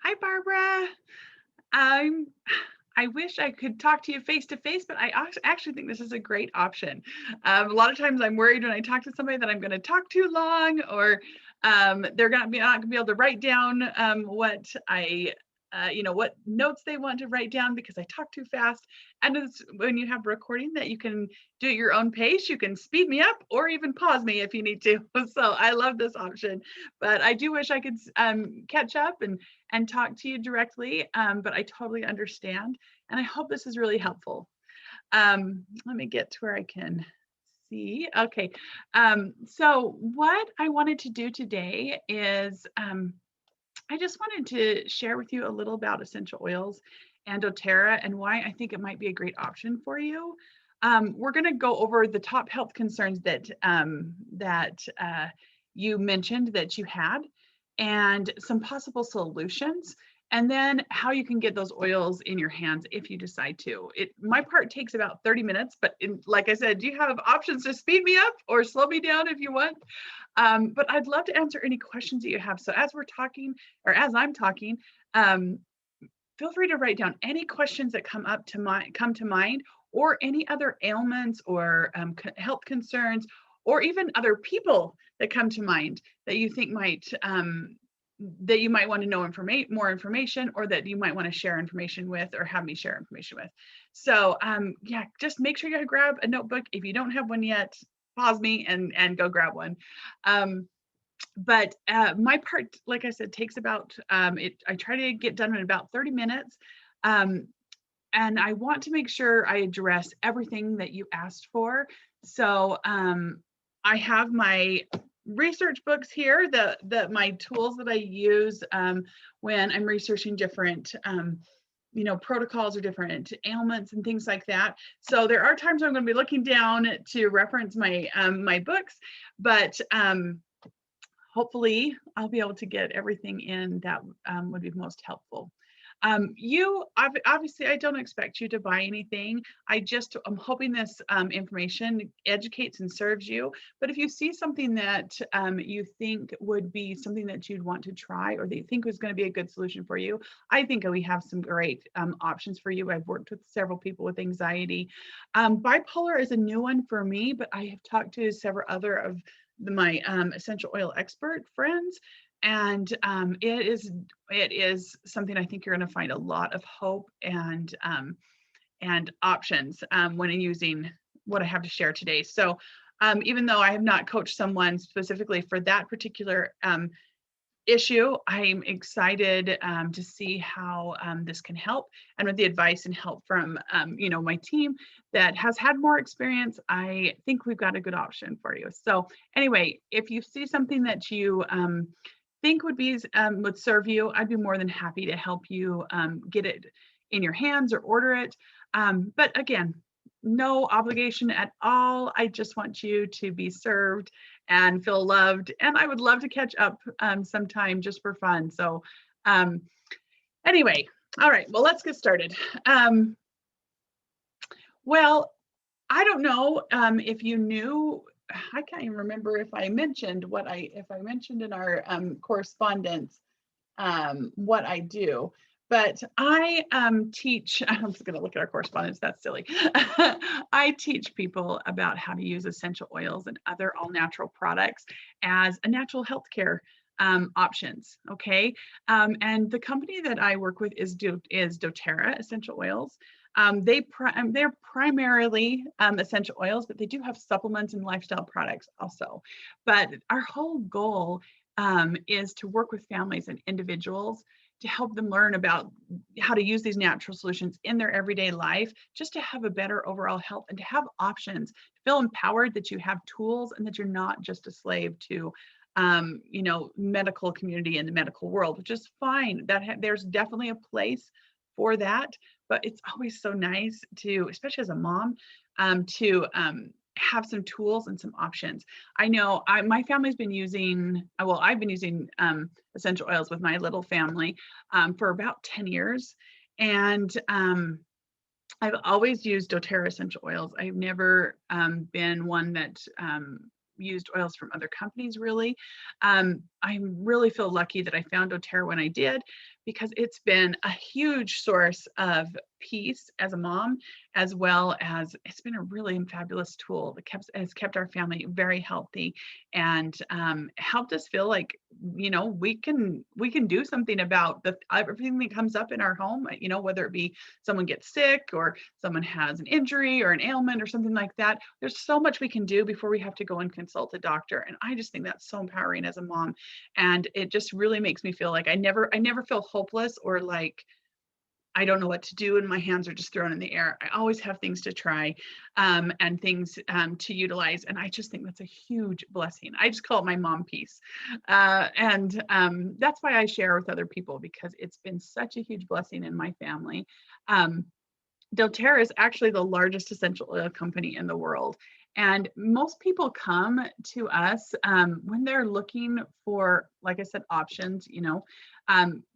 Hi, Barbara. I'm I wish I could talk to you face to face, but I actually think this is a great option. A lot of times I'm worried when I talk to somebody that I'm going to talk too long, or they're going to be not going to be able to write down what what notes they want to write down because I talk too fast. And it's when you have recording that you can do at your own pace. You can speed me up or even pause me if you need to. So I love this option, but I do wish I could catch up and talk to you directly. But I totally understand. And I hope this is really helpful. Let me get to where I can see. Okay. So what I wanted to do today is I just wanted to share with you a little about essential oils and doTERRA and why I think it might be a great option for you. We're going to go over the top health concerns that you mentioned that you had, and some possible solutions, and then how you can get those oils in your hands if you decide to. My part takes about 30 minutes, but like I said, you have options to speed me up or slow me down if you want. But I'd love to answer any questions that you have. So as we're talking, or as I'm talking, um, feel free to write down any questions that come to mind, or any other ailments or health concerns, or even other people that come to mind that you think might that you might want to know more information, or that you might want to share information with, or have me share information with. So yeah, just make sure you grab a notebook. If you don't have one yet, pause me and go grab one. But my part, like I said, takes about I try to get done in about 30 minutes. Um, and I want to make sure I address everything that you asked for. So I have my research books here, my tools that I use when I'm researching different protocols or different ailments and things like that. So there are times I'm going to be looking down to reference my books, but hopefully I'll be able to get everything in that would be most helpful. Obviously, I don't expect you to buy anything. I'm hoping this information educates and serves you. But if you see something that you think would be something that you'd want to try, or that you think was going to be a good solution for you, I think we have some great options for you. I've worked with several people with anxiety. Bipolar is a new one for me, but I have talked to several other of my essential oil expert friends, and it is something I think you're going to find a lot of hope and options when using what I have to share today. So even though I have not coached someone specifically for that particular issue, I'm excited to see how this can help. And with the advice and help from my team that has had more experience, I think we've got a good option for you. So anyway, if you see something that you think would serve you, I'd be more than happy to help you get it in your hands or order it. But again, no obligation at all. I just want you to be served and feel loved. And I would love to catch up sometime just for fun. So anyway, all right, well, let's get started. Well, I don't know if you knew, I can't even remember if I mentioned if I mentioned in our correspondence what I do. But I teach, I'm just going to look at our correspondence, that's silly. I teach people about how to use essential oils and other all natural products as a natural healthcare options. Okay. And the company that I work with is doTERRA Essential Oils. They're primarily essential oils, but they do have supplements and lifestyle products also. But our whole goal is to work with families and individuals to help them learn about how to use these natural solutions in their everyday life, just to have a better overall health and to have options, to feel empowered that you have tools and that you're not just a slave to medical community and the medical world, which is fine. There's definitely a place for that, but it's always so nice to, especially as a mom, to have some tools and some options. I know my family's been using, I've been using essential oils with my little family for about 10 years. And I've always used doTERRA essential oils. I've never been one that, used oils from other companies really. I really feel lucky that I found doTERRA when I did, because it's been a huge source of peace as a mom, as well as it's been a really fabulous tool that has kept our family very healthy, and helped us feel like, we can do something about everything that comes up in our home, whether it be someone gets sick or someone has an injury or an ailment or something like that. There's so much we can do before we have to go and consult a doctor. And I just think that's so empowering as a mom. And it just really makes me feel like I never feel hopeless or like I don't know what to do and my hands are just thrown in the air. I always have things to try, and things to utilize. And I just think that's a huge blessing. I just call it my mom piece. And that's why I share with other people, because it's been such a huge blessing in my family. doTERRA is actually the largest essential oil company in the world. And most people come to us when they're looking for, like I said, options,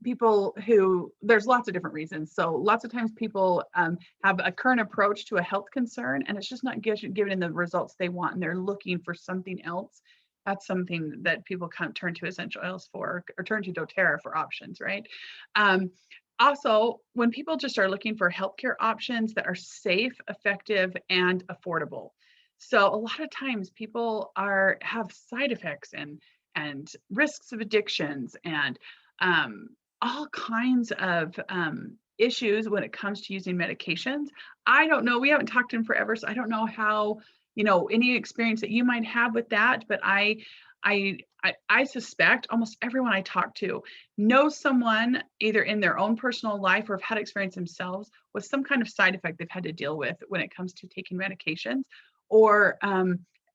people who, there's lots of different reasons. So lots of times people have a current approach to a health concern and it's just not giving the results they want, and they're looking for something else. That's something that people turn to essential oils for, or turn to doTERRA for options, right? Also, when people just are looking for healthcare options that are safe, effective, and affordable. So a lot of times people have side effects and risks of addictions and all kinds of issues when it comes to using medications. I don't know. We haven't talked in forever, so I don't know how, any experience that you might have with that. But I suspect almost everyone I talk to knows someone either in their own personal life or have had experience themselves with some kind of side effect they've had to deal with when it comes to taking medications, or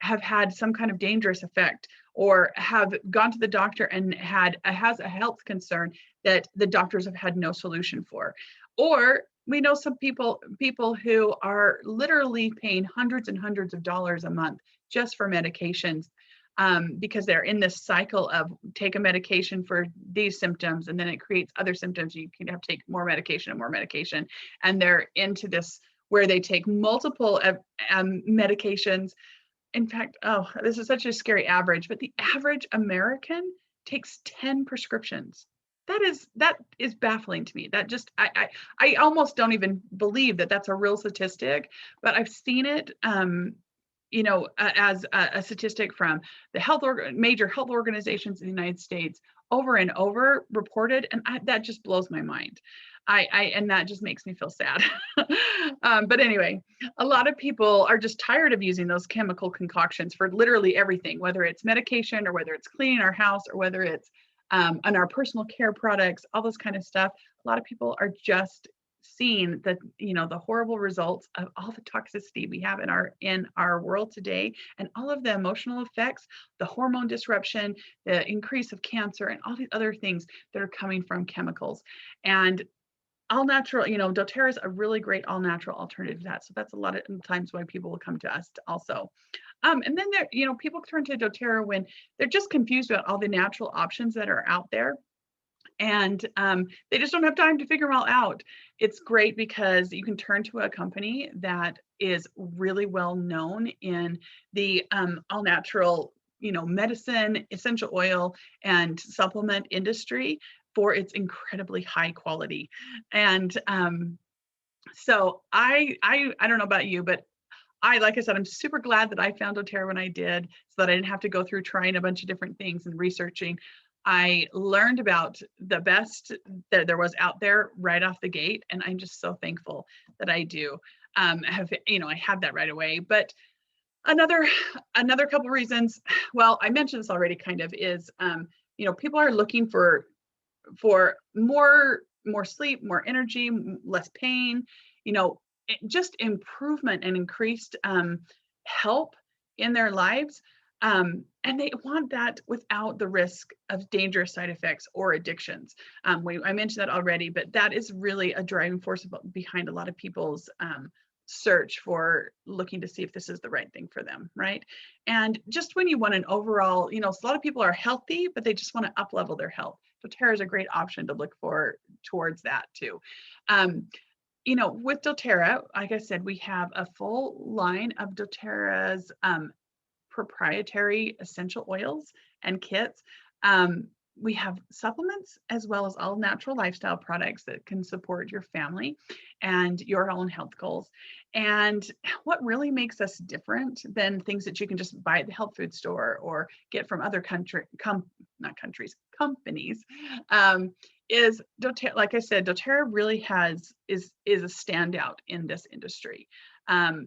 have had some kind of dangerous effect, or have gone to the doctor and has a health concern that the doctors have had no solution for. Or we know some people who are literally paying hundreds and hundreds of dollars a month just for medications, because they're in this cycle of take a medication for these symptoms and then it creates other symptoms. You can have to take more medication and more medication. And they're into this where they take multiple medications. In fact, this is such a scary average, but the average American takes 10 prescriptions. That is baffling to me. That just, I almost don't even believe that that's a real statistic, but I've seen it, as a statistic from the major health organizations in the United States over and over reported, and that just blows my mind. And that just makes me feel sad. But anyway, a lot of people are just tired of using those chemical concoctions for literally everything, whether it's medication or whether it's cleaning our house or whether it's on our personal care products, all this kind of stuff. A lot of people are just seeing that, the horrible results of all the toxicity we have in our world today, and all of the emotional effects, the hormone disruption, the increase of cancer, and all the other things that are coming from chemicals. And all natural, doTERRA is a really great all natural alternative to that. So that's a lot of times why people will come to us also. And then people turn to doTERRA when they're just confused about all the natural options that are out there. And they just don't have time to figure them all out. It's great because you can turn to a company that is really well known in the all natural, medicine, essential oil, and supplement industry for its incredibly high quality. And so I don't know about you, but like I said, I'm super glad that I found doTERRA when I did, so that I didn't have to go through trying a bunch of different things and researching. I learned about the best that there was out there right off the gate, and I'm just so thankful that I do I had that right away. But another couple reasons, well, I mentioned this already kind of, is people are looking for more sleep, more energy, less pain, just improvement and increased help in their lives. And they want that without the risk of dangerous side effects or addictions. I mentioned that already, but that is really a driving force behind a lot of people's search for looking to see if this is the right thing for them, right? And just when you want an overall, a lot of people are healthy, but they just want to up level their health. doTERRA is a great option to look for towards that too. With doTERRA, like I said, we have a full line of doTERRA's proprietary essential oils and kits. Um, we have supplements as well as all natural lifestyle products that can support your family and your own health goals. And what really makes us different than things that you can just buy at the health food store or get from other not countries, companies, is doTERRA. Like I said, doTERRA really is a standout in this industry.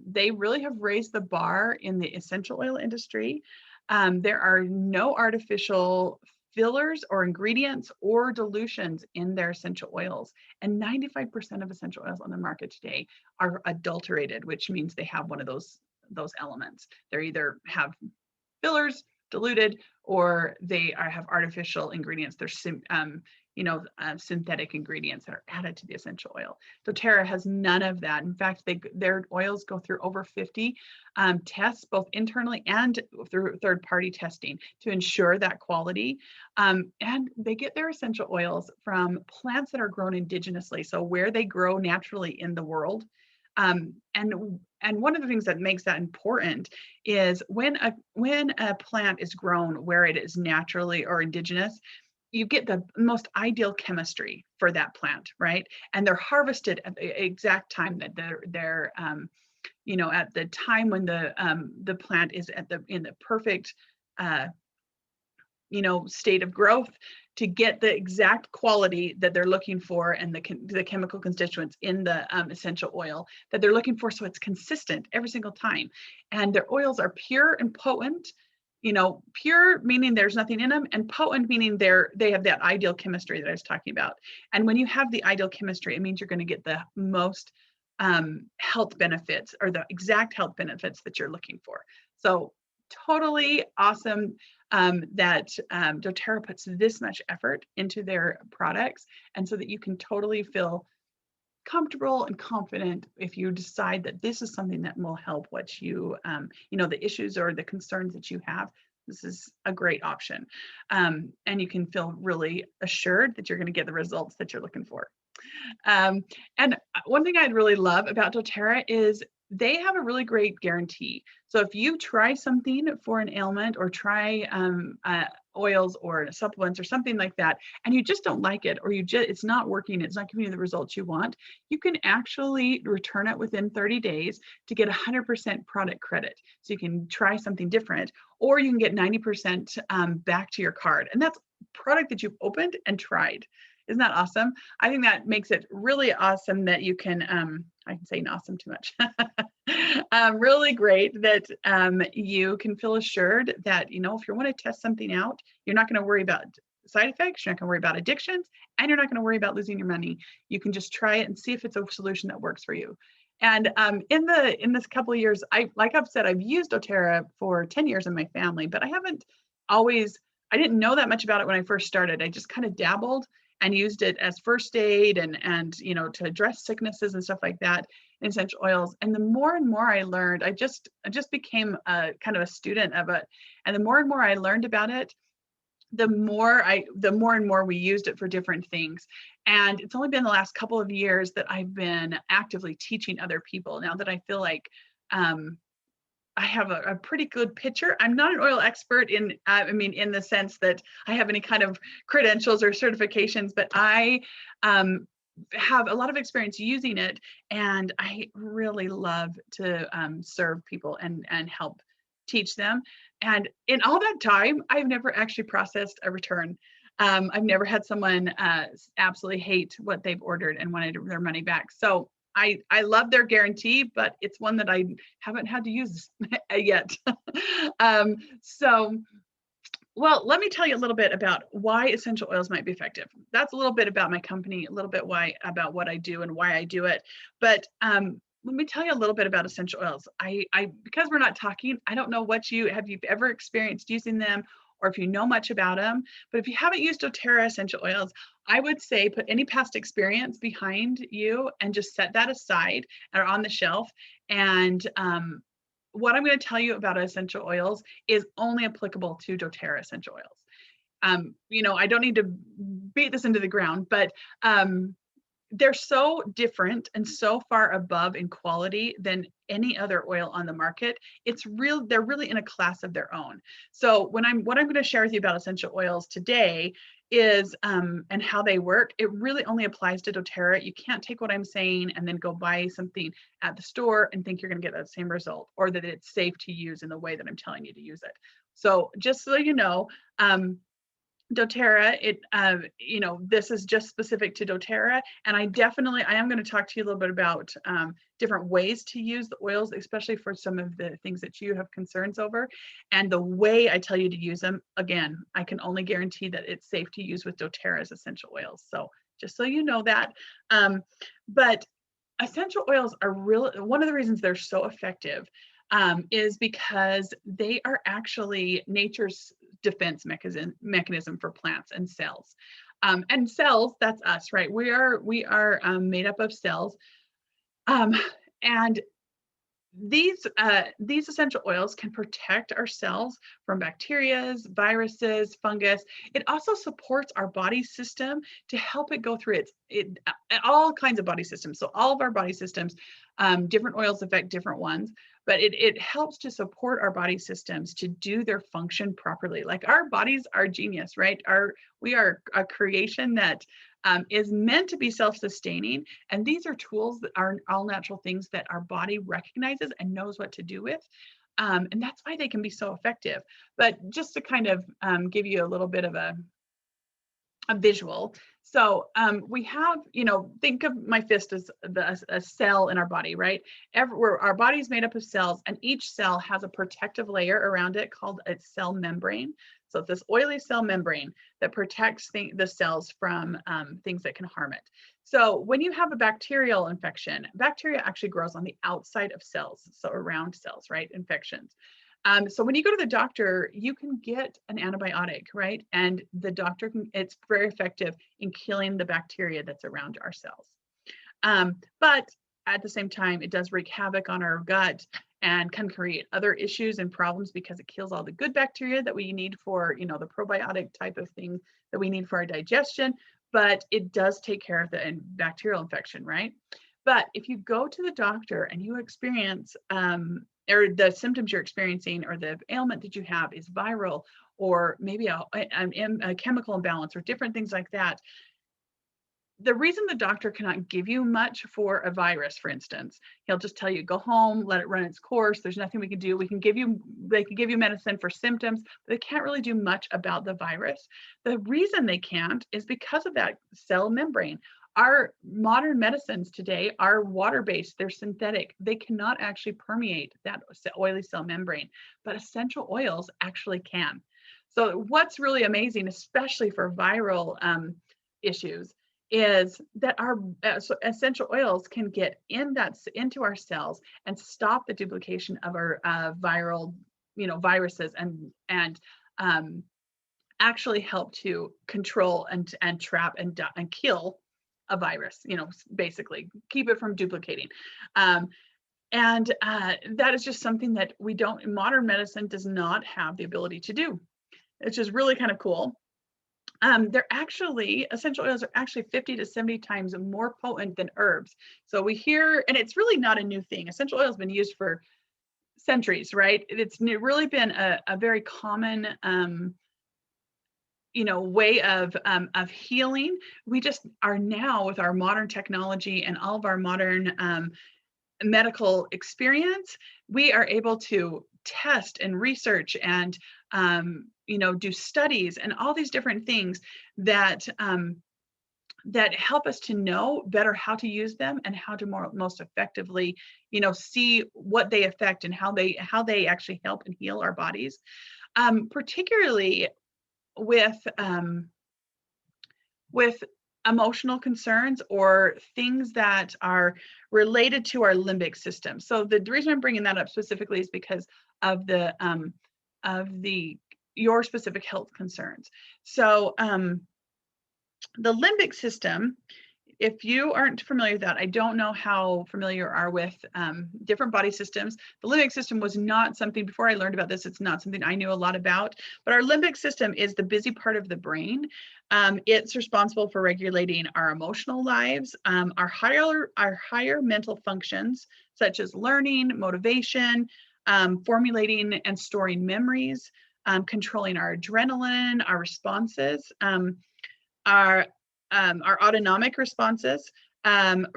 They really have raised the bar in the essential oil industry. There are no artificial fillers or ingredients or dilutions in their essential oils. And 95% of essential oils on the market today are adulterated, which means they have one of those elements. They either have fillers, diluted, or they have artificial ingredients. They're synthetic ingredients that are added to the essential oil. doTERRA has none of that. In fact, their oils go through over 50 tests, both internally and through third-party testing to ensure that quality. And they get their essential oils from plants that are grown indigenously, so where they grow naturally in the world. And one of the things that makes that important is when a plant is grown where it is naturally or indigenous, you get the most ideal chemistry for that plant, right? And they're harvested at the exact time that they're at the time when the plant is in the perfect state of growth, to get the exact quality that they're looking for and the chemical constituents in the essential oil that they're looking for, so it's consistent every single time. And their oils are pure and potent. Pure meaning there's nothing in them, and potent meaning they have that ideal chemistry that I was talking about. And when you have the ideal chemistry, it means you're going to get the most health benefits, or the exact health benefits that you're looking for. So totally awesome that doTERRA puts this much effort into their products, and so that you can totally feel comfortable and confident if you decide that this is something that will help what you, the issues or the concerns that you have. This is a great option. And you can feel really assured that you're going to get the results that you're looking for. And one thing I'd really love about doTERRA is they have a really great guarantee. So if you try something for an ailment, or try oils or supplements or something like that, and you just don't like it, or it's not working, it's not giving you the results you want, you can actually return it within 30 days to get 100% product credit. So you can try something different, or you can get 90% back to your card. And that's product that you've opened and tried. Isn't that awesome? I think that makes it really awesome that you can, I can say awesome too much, really great that you can feel assured that, if you want to test something out, you're not going to worry about side effects, you're not going to worry about addictions, and you're not going to worry about losing your money. You can just try it and see if it's a solution that works for you. And in this couple of years, like I've said, I've used doTERRA for 10 years in my family, but I didn't know that much about it when I first started. I just kind of dabbled and used it as first aid and to address sicknesses and stuff like that in essential oils. And the more and more I learned, I just became a kind of a student of it. And the more and more I learned about it, the more and more we used it for different things. And it's only been the last couple of years that I've been actively teaching other people, now that I feel like I have a pretty good picture. I'm not an oil expert in the sense that I have any kind of credentials or certifications, but I have a lot of experience using it, and I really love to serve people and help teach them. And in all that time, I've never actually processed a return. I've never had someone absolutely hate what they've ordered and wanted their money back. So I love their guarantee, but it's one that I haven't had to use yet. Well, let me tell you a little bit about why essential oils might be effective. That's a little bit about my company, a little bit about what I do and why I do it. But let me tell you a little bit about essential oils. Because we're not talking, I don't know have you ever experienced using them, or if you know much about them. But if you haven't used doTERRA essential oils, I would say put any past experience behind you and just set that aside or on the shelf. And what I'm going to tell you about essential oils is only applicable to doTERRA essential oils. I don't need to beat this into the ground, but they're so different and so far above in quality than any other oil on the market. They're really in a class of their own. So what I'm going to share with you about essential oils today is and how they work. It really only applies to doTERRA. You can't take what I'm saying and then go buy something at the store and think you're going to get that same result, or that it's safe to use in the way that I'm telling you to use it. So just so you know, doTERRA, this is just specific to doTERRA, and I am going to talk to you a little bit about different ways to use the oils, especially for some of the things that you have concerns over. And the way I tell you to use them, again, I can only guarantee that it's safe to use with doTERRA's essential oils. So just so you know that. But essential oils are really, one of the reasons they're so effective is because they are actually nature's defense mechanism for plants and cells. And cells, that's us, right? We are made up of cells. And these essential oils can protect our cells from bacteria, viruses, fungus. It also supports our body system to help it go through all kinds of body systems. So all of our body systems, different oils affect different ones, but it helps to support our body systems to do their function properly. Like, our bodies are genius, right? We are a creation that is meant to be self-sustaining. And these are tools that are all natural things that our body recognizes and knows what to do with. And that's why they can be so effective. But just to kind of give you a little bit of a visual. So we have, think of my fist as a cell in our body, right? Our body is made up of cells, and each cell has a protective layer around it called a cell membrane. So it's this oily cell membrane that protects the cells from things that can harm it. So when you have a bacterial infection, bacteria actually grows on the outside of cells, so around cells, right? Infections. So when you go to the doctor, you can get an antibiotic, right? And the doctor it's very effective in killing the bacteria that's around our cells. But at the same time, it does wreak havoc on our gut and can create other issues and problems because it kills all the good bacteria that we need for, the probiotic type of thing that we need for our digestion. But it does take care of the bacterial infection, right? But if you go to the doctor and you experience or the symptoms you're experiencing or the ailment that you have is viral, or maybe a chemical imbalance or different things like that, the reason the doctor cannot give you much for a virus, for instance, he'll just tell you, go home, let it run its course. There's nothing we can do. They can give you medicine for symptoms, but they can't really do much about the virus. The reason they can't is because of that cell membrane. Our modern medicines today are water-based, they're synthetic. They cannot actually permeate that oily cell membrane, but essential oils actually can. So what's really amazing, especially for viral issues, is that our essential oils can get into our cells and stop the duplication of our viral, viruses, and actually help to control and trap and kill a virus, basically keep it from duplicating. And that is just something that modern medicine does not have the ability to do, which is really kind of cool. Essential oils are actually 50 to 70 times more potent than herbs. So we hear, and it's really not a new thing. Essential oil has been used for centuries, right? It's really been a very common, way of healing. We just are now, with our modern technology and all of our modern medical experience, we are able to test and research and do studies and all these different things that help us to know better how to use them and how to most effectively see what they affect and how they actually help and heal our bodies, particularly with emotional concerns or things that are related to our limbic system. So the reason I'm bringing that up specifically is because of your specific health concerns. So the limbic system, if you aren't familiar with that, I don't know how familiar you are with different body systems. The limbic system was not something, before I learned about this, it's not something I knew a lot about, but our limbic system is the busy part of the brain. It's responsible for regulating our emotional lives, our higher mental functions, such as learning, motivation, formulating and storing memories, controlling our adrenaline, our responses, our autonomic responses,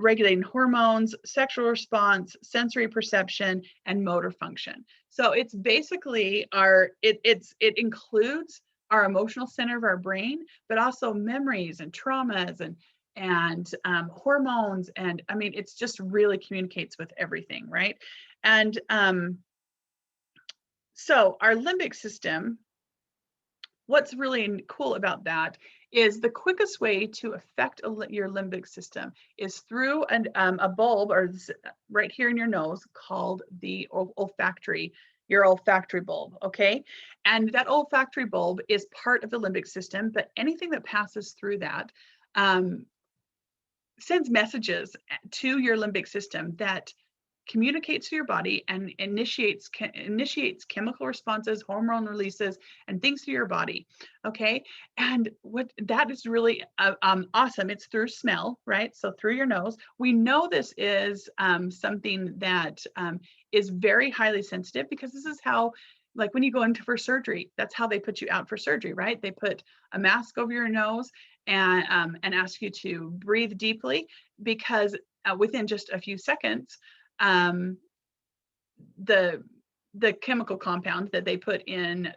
regulating hormones, sexual response, sensory perception, and motor function. So it's basically it includes our emotional center of our brain, but also memories and traumas and hormones. And I mean, it's just really communicates with everything, right? And so our limbic system, what's really cool about that is the quickest way to affect your limbic system is through a bulb, or right here in your nose, called the olfactory bulb, okay? And that olfactory bulb is part of the limbic system, but anything that passes through that sends messages to your limbic system that communicates to your body and initiates chemical responses, hormone releases, and things to your body. Okay, and what that is really awesome. It's through smell, right? So through your nose. We know this is something that is very highly sensitive, because this is how, like when you go into for surgery, that's how they put you out for surgery, right? They put a mask over your nose and ask you to breathe deeply, because within just a few seconds, the chemical compound that they put in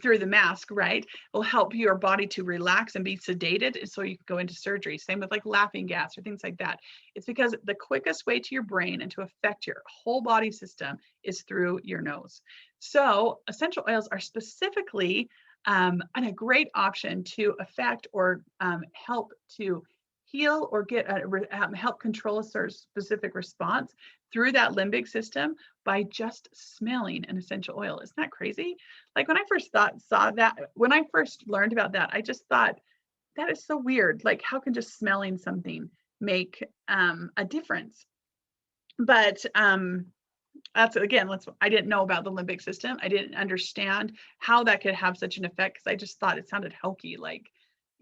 through the mask, right, will help your body to relax and be sedated, so you can go into surgery. Same with like laughing gas or things like that. It's because the quickest way to your brain and to affect your whole body system is through your nose. So essential oils are specifically a great option to affect or help to heal or get help control a specific response through that limbic system by just smelling an essential oil. Isn't that crazy? Like when I first when I first learned about that, I just thought, that is so weird. Like, how can just smelling something make a difference? But that's, again, I didn't know about the limbic system. I didn't understand how that could have such an effect, because I just thought it sounded hokey, like,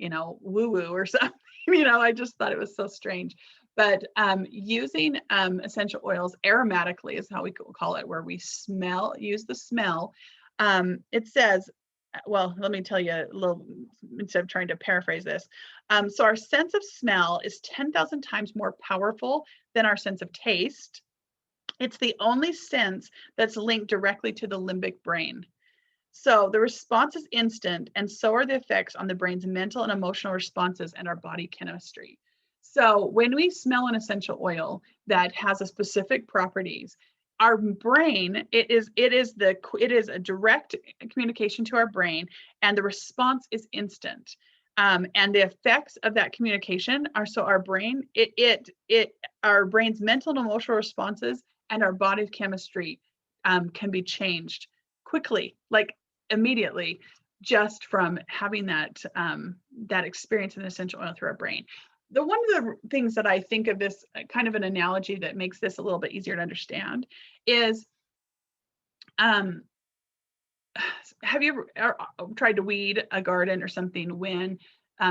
woo woo or something. I just thought it was so strange. But using essential oils aromatically is how we call it, where we use the smell. It says, well, let me tell you a little, instead of trying to paraphrase this. So our sense of smell is 10,000 times more powerful than our sense of taste. It's the only sense that's linked directly to the limbic brain. So the response is instant, and so are the effects on the brain's mental and emotional responses and our body chemistry. So when we smell an essential oil that has a specific properties, our brain, it is a direct communication to our brain, and the response is instant. And the effects of that communication are, so our brain, our brain's mental and emotional responses and our body's chemistry can be changed quickly, like immediately, just from having that experience in essential oil through our brain. One of the things that I think of this kind of an analogy that makes this a little bit easier to understand is, have you ever tried to weed a garden or something when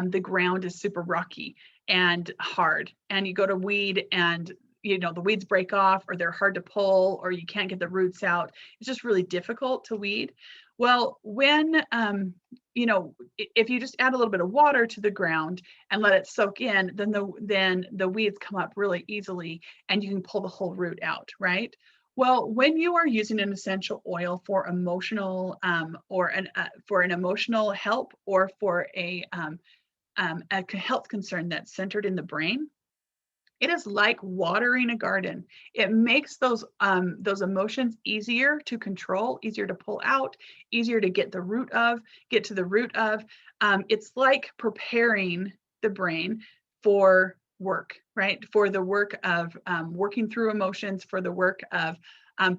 the ground is super rocky and hard, and you go to weed and the weeds break off, or they're hard to pull, or you can't get the roots out? It's just really difficult to weed. Well, when if you just add a little bit of water to the ground and let it soak in, then the weeds come up really easily, and you can pull the whole root out, right? Well, when you are using an essential oil for emotional for an emotional help, or for a health concern that's centered in the brain, it is like watering a garden. It makes those emotions easier to control, easier to pull out, easier to get to the root of. It's like preparing the brain for work, right? For the work of working through emotions, for the work of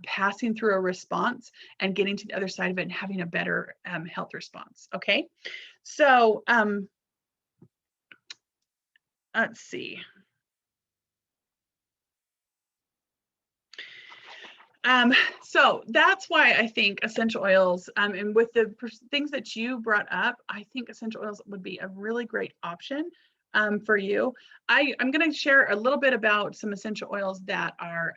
passing through a response and getting to the other side of it and having a better health response. Okay, so let's see. So that's why I think essential oils, and with the things that you brought up, I think essential oils would be a really great option for you. I'm going to share a little bit about some essential oils that are,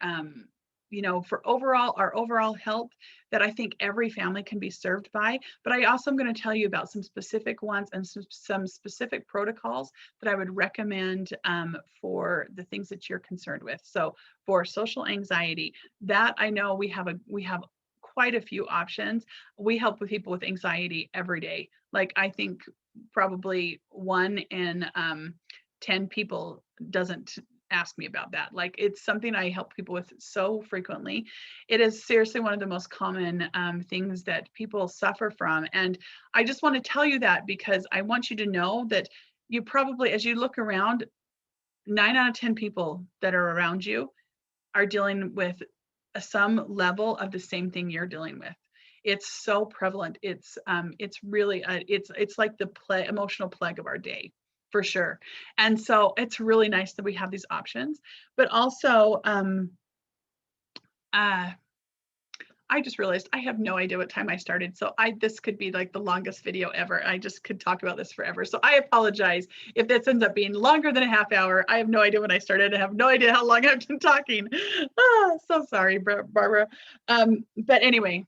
for our overall health that I think every family can be served by. But I also am going to tell you about some specific ones and some specific protocols that I would recommend for the things that you're concerned with. So for social anxiety, that I know we have quite a few options. We help with people with anxiety every day. Like I think probably 1 in 10 people doesn't ask me about that. Like it's something I help people with so frequently. It is seriously one of the most common things that people suffer from. And I just want to tell you that because I want you to know that you probably, as you look around, 9 out of 10 people that are around you are dealing with some level of the same thing you're dealing with. It's so prevalent. It's really it's like the emotional plague of our day, for sure. And so it's really nice that we have these options. But also, I just realized I have no idea what time I started. So this could be like the longest video ever. I just could talk about this forever. So I apologize if this ends up being longer than a half hour. I have no idea when I started. I have no idea how long I've been talking. So sorry, Barbara. But anyway,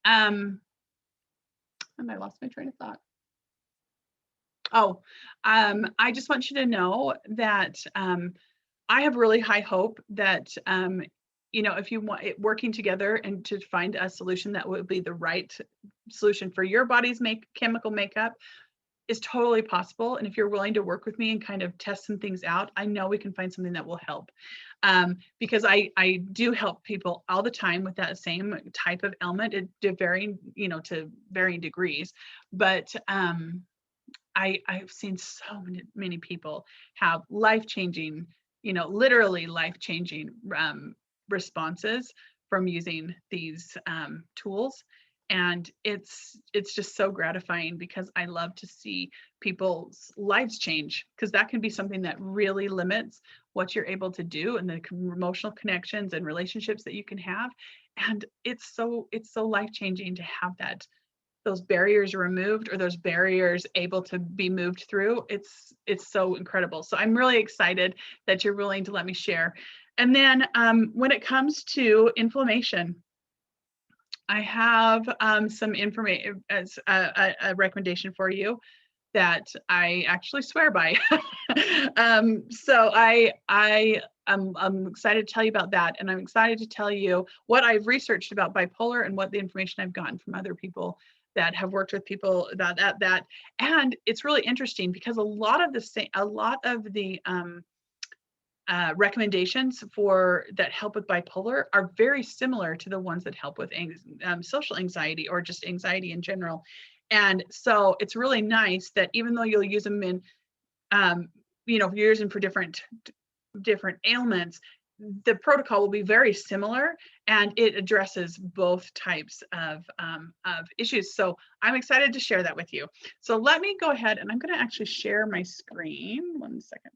and I lost my train of thought. Oh, I just want you to know that I have really high hope that if you want it working together and to find a solution that would be the right solution for your body's chemical makeup is totally possible. And if you're willing to work with me and kind of test some things out, I know we can find something that will help. Because I do help people all the time with that same type of ailment to varying degrees. But I've seen so many people have life-changing, literally life-changing responses from using these tools. And it's just so gratifying because I love to see people's lives change, because that can be something that really limits what you're able to do and the emotional connections and relationships that you can have. And it's so life-changing to have those barriers removed, or those barriers able to be moved through. It's so incredible. So I'm really excited that you're willing to let me share. And then when it comes to inflammation, I have some information as a recommendation for you that I actually swear by. So I'm excited to tell you about that. And I'm excited to tell you what I've researched about bipolar and what the information I've gotten from other people that have worked with people about that. And it's really interesting because a lot of the recommendations that help with bipolar are very similar to the ones that help with social anxiety or just anxiety in general. And so it's really nice that even though you'll use them in, you're using for different ailments, the protocol will be very similar and it addresses both types of issues. So I'm excited to share that with you. So let me go ahead and I'm going to actually share my screen. 1 second.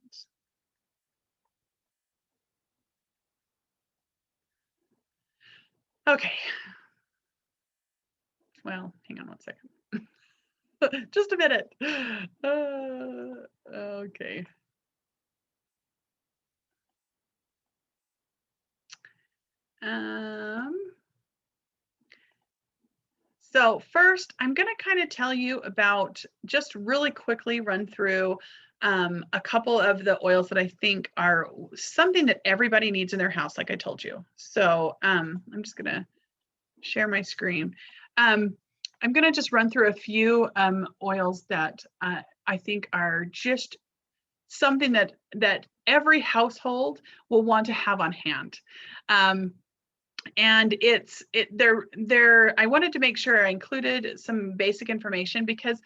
Okay. Well, hang on 1 second. Just a minute. Okay. So first, I'm going to kind of tell you about, just really quickly run through a couple of the oils that I think are something that everybody needs in their house, like I told you. So I'm just going to share my screen. I'm going to just run through a few oils that I think are just something that every household will want to have on hand. And I wanted to make sure I included some basic information because,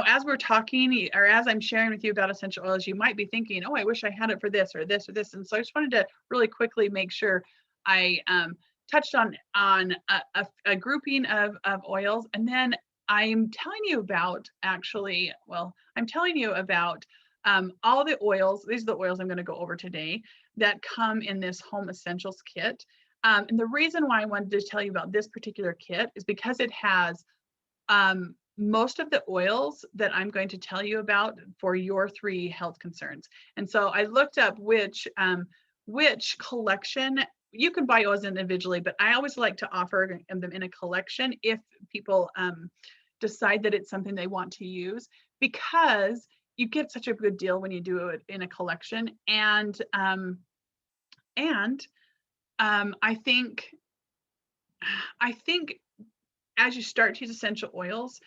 as we're talking or as I'm sharing with you about essential oils, you might be thinking, oh, I wish I had it for this or this or this. And so I just wanted to really quickly make sure I touched on a grouping of oils. And then I'm telling you about all the oils. These are the oils I'm going to go over today that come in this home essentials kit. And the reason why I wanted to tell you about this particular kit is because it has most of the oils that I'm going to tell you about for your 3 health concerns. And so I looked up which collection. You can buy oils individually, but I always like to offer them in a collection if people decide that it's something they want to use, because you get such a good deal when you do it in a collection. And I think as you start to use essential oils,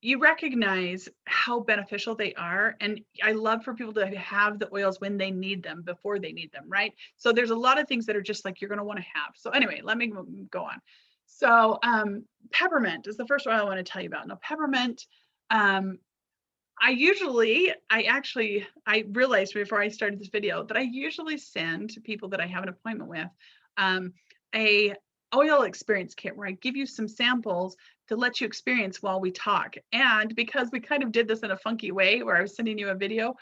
you recognize how beneficial they are. And I love for people to have the oils when they need them, before they need them, right? So there's a lot of things that are just like you're going to want to have. So anyway, let me go on. So peppermint is the first oil I want to tell you about. Now, peppermint, I realized before I started this video that I usually send to people that I have an appointment with a oil experience kit where I give you some samples to let you experience while we talk. And because we kind of did this in a funky way where I was sending you a video,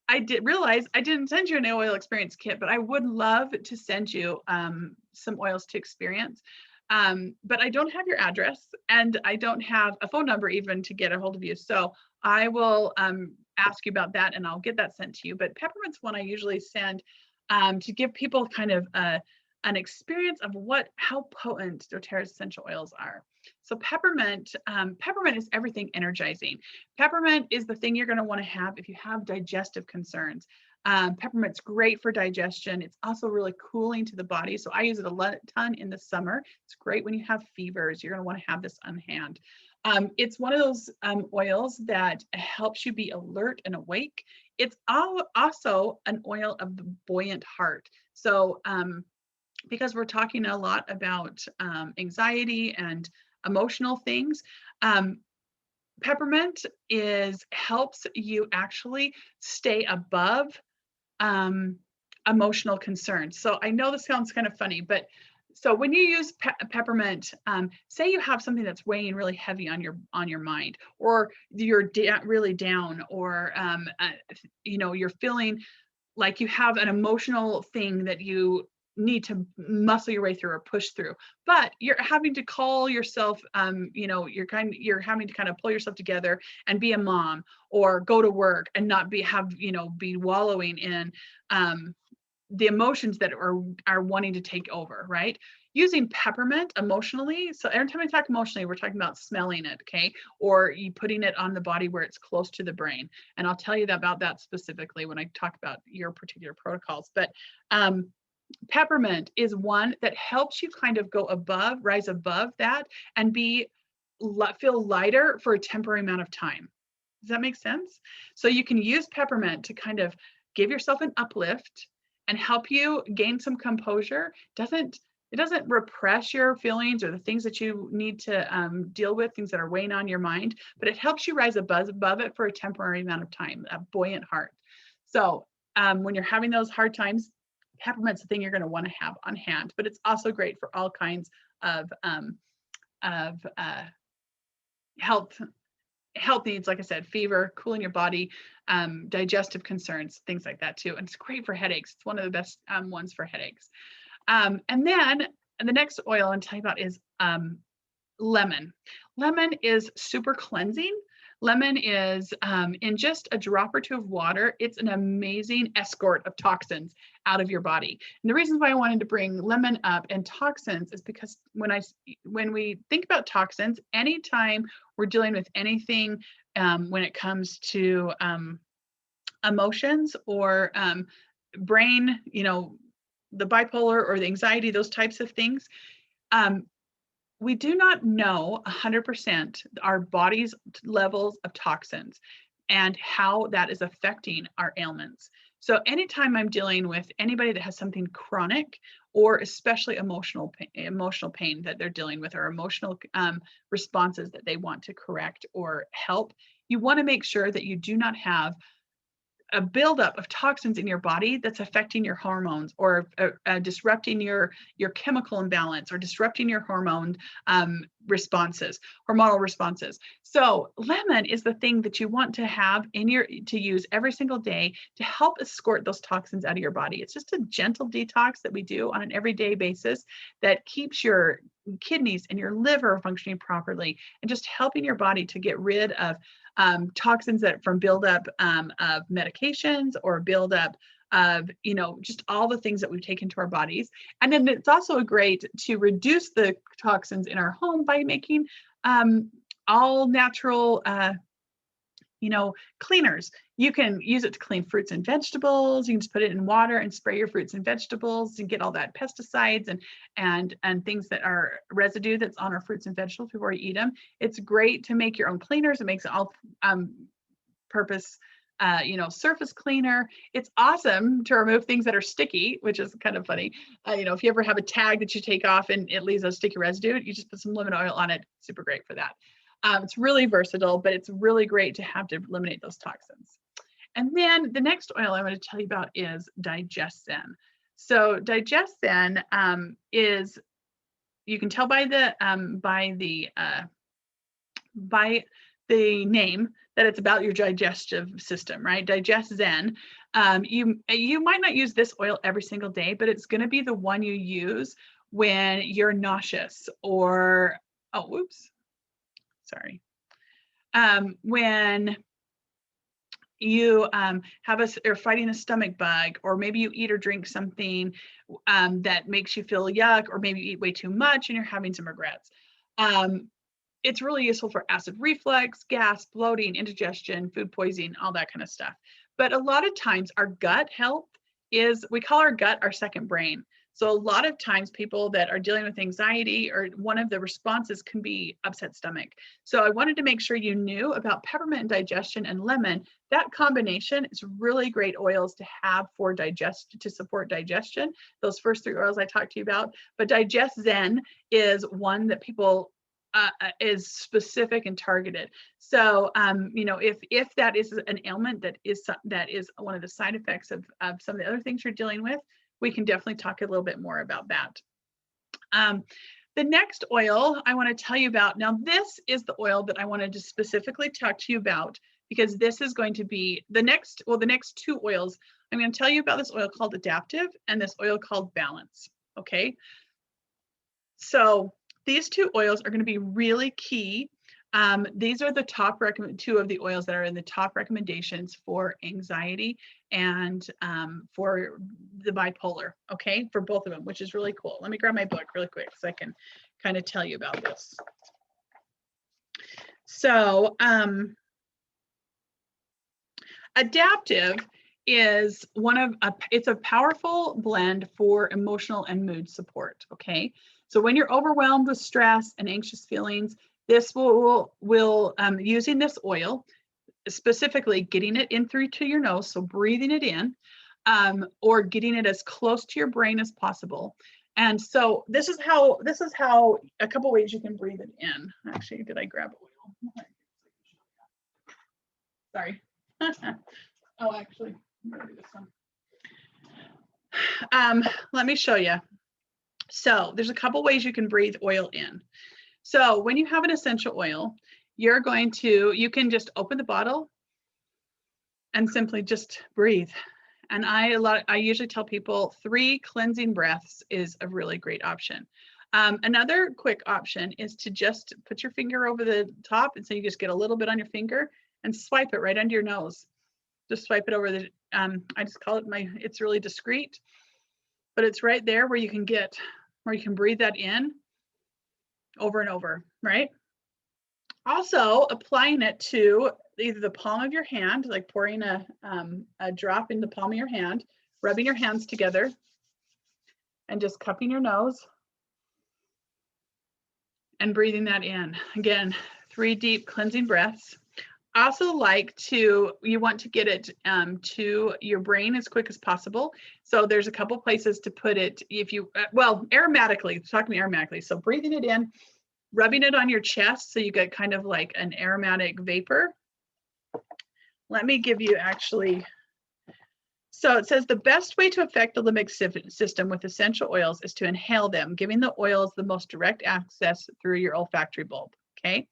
I did realize I didn't send you an oil experience kit, but I would love to send you some oils to experience. But I don't have your address and I don't have a phone number even to get a hold of you. So I will ask you about that and I'll get that sent to you. But peppermint's one I usually send to give people kind of an experience of how potent doTERRA's essential oils are. So peppermint is everything energizing. Peppermint is the thing you're going to want to have if you have digestive concerns. Peppermint's great for digestion. It's also really cooling to the body. So I use it a ton in the summer. It's great when you have fevers. You're going to want to have this on hand. It's one of those oils that helps you be alert and awake. It's also an oil of the buoyant heart. So because we're talking a lot about anxiety and emotional things, peppermint helps you actually stay above emotional concerns. So I know this sounds kind of funny, but so when you use peppermint, say you have something that's weighing really heavy on your mind, or you're really down, or you're feeling like you have an emotional thing that you need to muscle your way through or push through, but you're having to call yourself, you're having to kind of pull yourself together and be a mom or go to work and not be wallowing in the emotions that are wanting to take over, right? Using peppermint emotionally. So every time I talk emotionally, we're talking about smelling it, okay? Or you putting it on the body where it's close to the brain. And I'll tell you about that specifically when I talk about your particular protocols. But peppermint is one that helps you kind of rise above that and feel lighter for a temporary amount of time. Does that make sense? So you can use peppermint to kind of give yourself an uplift and help you gain some composure. It doesn't repress your feelings or the things that you need to deal with, things that are weighing on your mind, but it helps you rise above it for a temporary amount of time, a buoyant heart. So when you're having those hard times, peppermint's the thing you're going to want to have on hand, but it's also great for all kinds of health needs, like I said, fever, cooling your body, digestive concerns, things like that too. And it's great for headaches. It's one of the best ones for headaches. And then the next oil I'm telling you about is lemon. Lemon is super cleansing. Lemon is in just a drop or two of water. It's an amazing escort of toxins out of your body. And the reason why I wanted to bring lemon up and toxins is because when we think about toxins, anytime we're dealing with anything when it comes to emotions or brain, the bipolar or the anxiety, those types of things, we do not know 100% our body's levels of toxins and how that is affecting our ailments. So anytime I'm dealing with anybody that has something chronic or especially emotional pain that they're dealing with, or emotional responses that they want to correct or help, you want to make sure that you do not have a buildup of toxins in your body that's affecting your hormones, or disrupting your chemical imbalance, or disrupting your hormonal responses. So lemon is the thing that you want to have to use every single day to help escort those toxins out of your body. It's just a gentle detox that we do on an everyday basis that keeps your kidneys and your liver functioning properly, and just helping your body to get rid of toxins that from buildup of medications, or buildup of, just all the things that we've taken to our bodies. And then it's also great to reduce the toxins in our home by making all natural cleaners. You can use it to clean fruits and vegetables. You can just put it in water and spray your fruits and vegetables and get all that pesticides and things that are residue that's on our fruits and vegetables before you eat them. It's great to make your own cleaners. It makes it all purpose surface cleaner. It's awesome to remove things that are sticky, which is kind of funny. If you ever have a tag that you take off and it leaves a sticky residue, you just put some lemon oil on it. Super great for that. It's really versatile, but it's really great to have to eliminate those toxins. And then the next oil I want to tell you about is DigestZen. So DigestZen is, you can tell by the name that it's about your digestive system, right? DigestZen. You might not use this oil every single day, but it's going to be the one you use when you're nauseous, or when you are fighting a stomach bug, or maybe you eat or drink something that makes you feel yuck, or maybe you eat way too much and you're having some regrets. It's really useful for acid reflux, gas, bloating, indigestion, food poisoning, all that kind of stuff. But a lot of times our gut health we call our gut our second brain. So a lot of times people that are dealing with anxiety, or one of the responses can be upset stomach. So I wanted to make sure you knew about peppermint and digestion and lemon. That combination is really great oils to have to support digestion. Those first three oils I talked to you about, but DigestZen is one that people is specific and targeted. So, if that is an ailment that is one of the side effects of some of the other things you're dealing with, we can definitely talk a little bit more about that. The next oil I want to tell you about, now this is the oil that I wanted to specifically talk to you about, because this is going to be the next two oils. I'm going to tell you about this oil called Adaptive and this oil called Balance. Okay. So these two oils are going to be really key. These are the two of the oils that are in the top recommendations for anxiety and for the bipolar, okay, for both of them, which is really cool. Let me grab my book really quick so I can kind of tell you about this. So Adaptive is it's a powerful blend for emotional and mood support, okay? So when you're overwhelmed with stress and anxious feelings, this will using this oil, specifically getting it in through to your nose, so breathing it in, or getting it as close to your brain as possible. And so this is how a couple ways you can breathe it in. Actually, did I grab oil? Sorry. Oh, actually, I'm gonna do this one. Let me show you. So there's a couple ways you can breathe oil in. So when you have an essential oil, you can just open the bottle and simply just breathe. And I usually tell people 3 cleansing breaths is a really great option. Another quick option is to just put your finger over the top, and so you just get a little bit on your finger and swipe it right under your nose. Just swipe it over the, I just call it it's really discreet, but it's right there where you can breathe that in over and over, right? Also, applying it to either the palm of your hand, like pouring a drop in the palm of your hand, rubbing your hands together, and just cupping your nose and breathing that in. Again, 3 deep cleansing breaths. Also you want to get it to your brain as quick as possible. So there's a couple places to put it aromatically, talking aromatically. So breathing it in, rubbing it on your chest so you get kind of like an aromatic vapor. Let me give you actually So it says the best way to affect the limbic system with essential oils is to inhale them, giving the oils the most direct access through your olfactory bulb. Okay.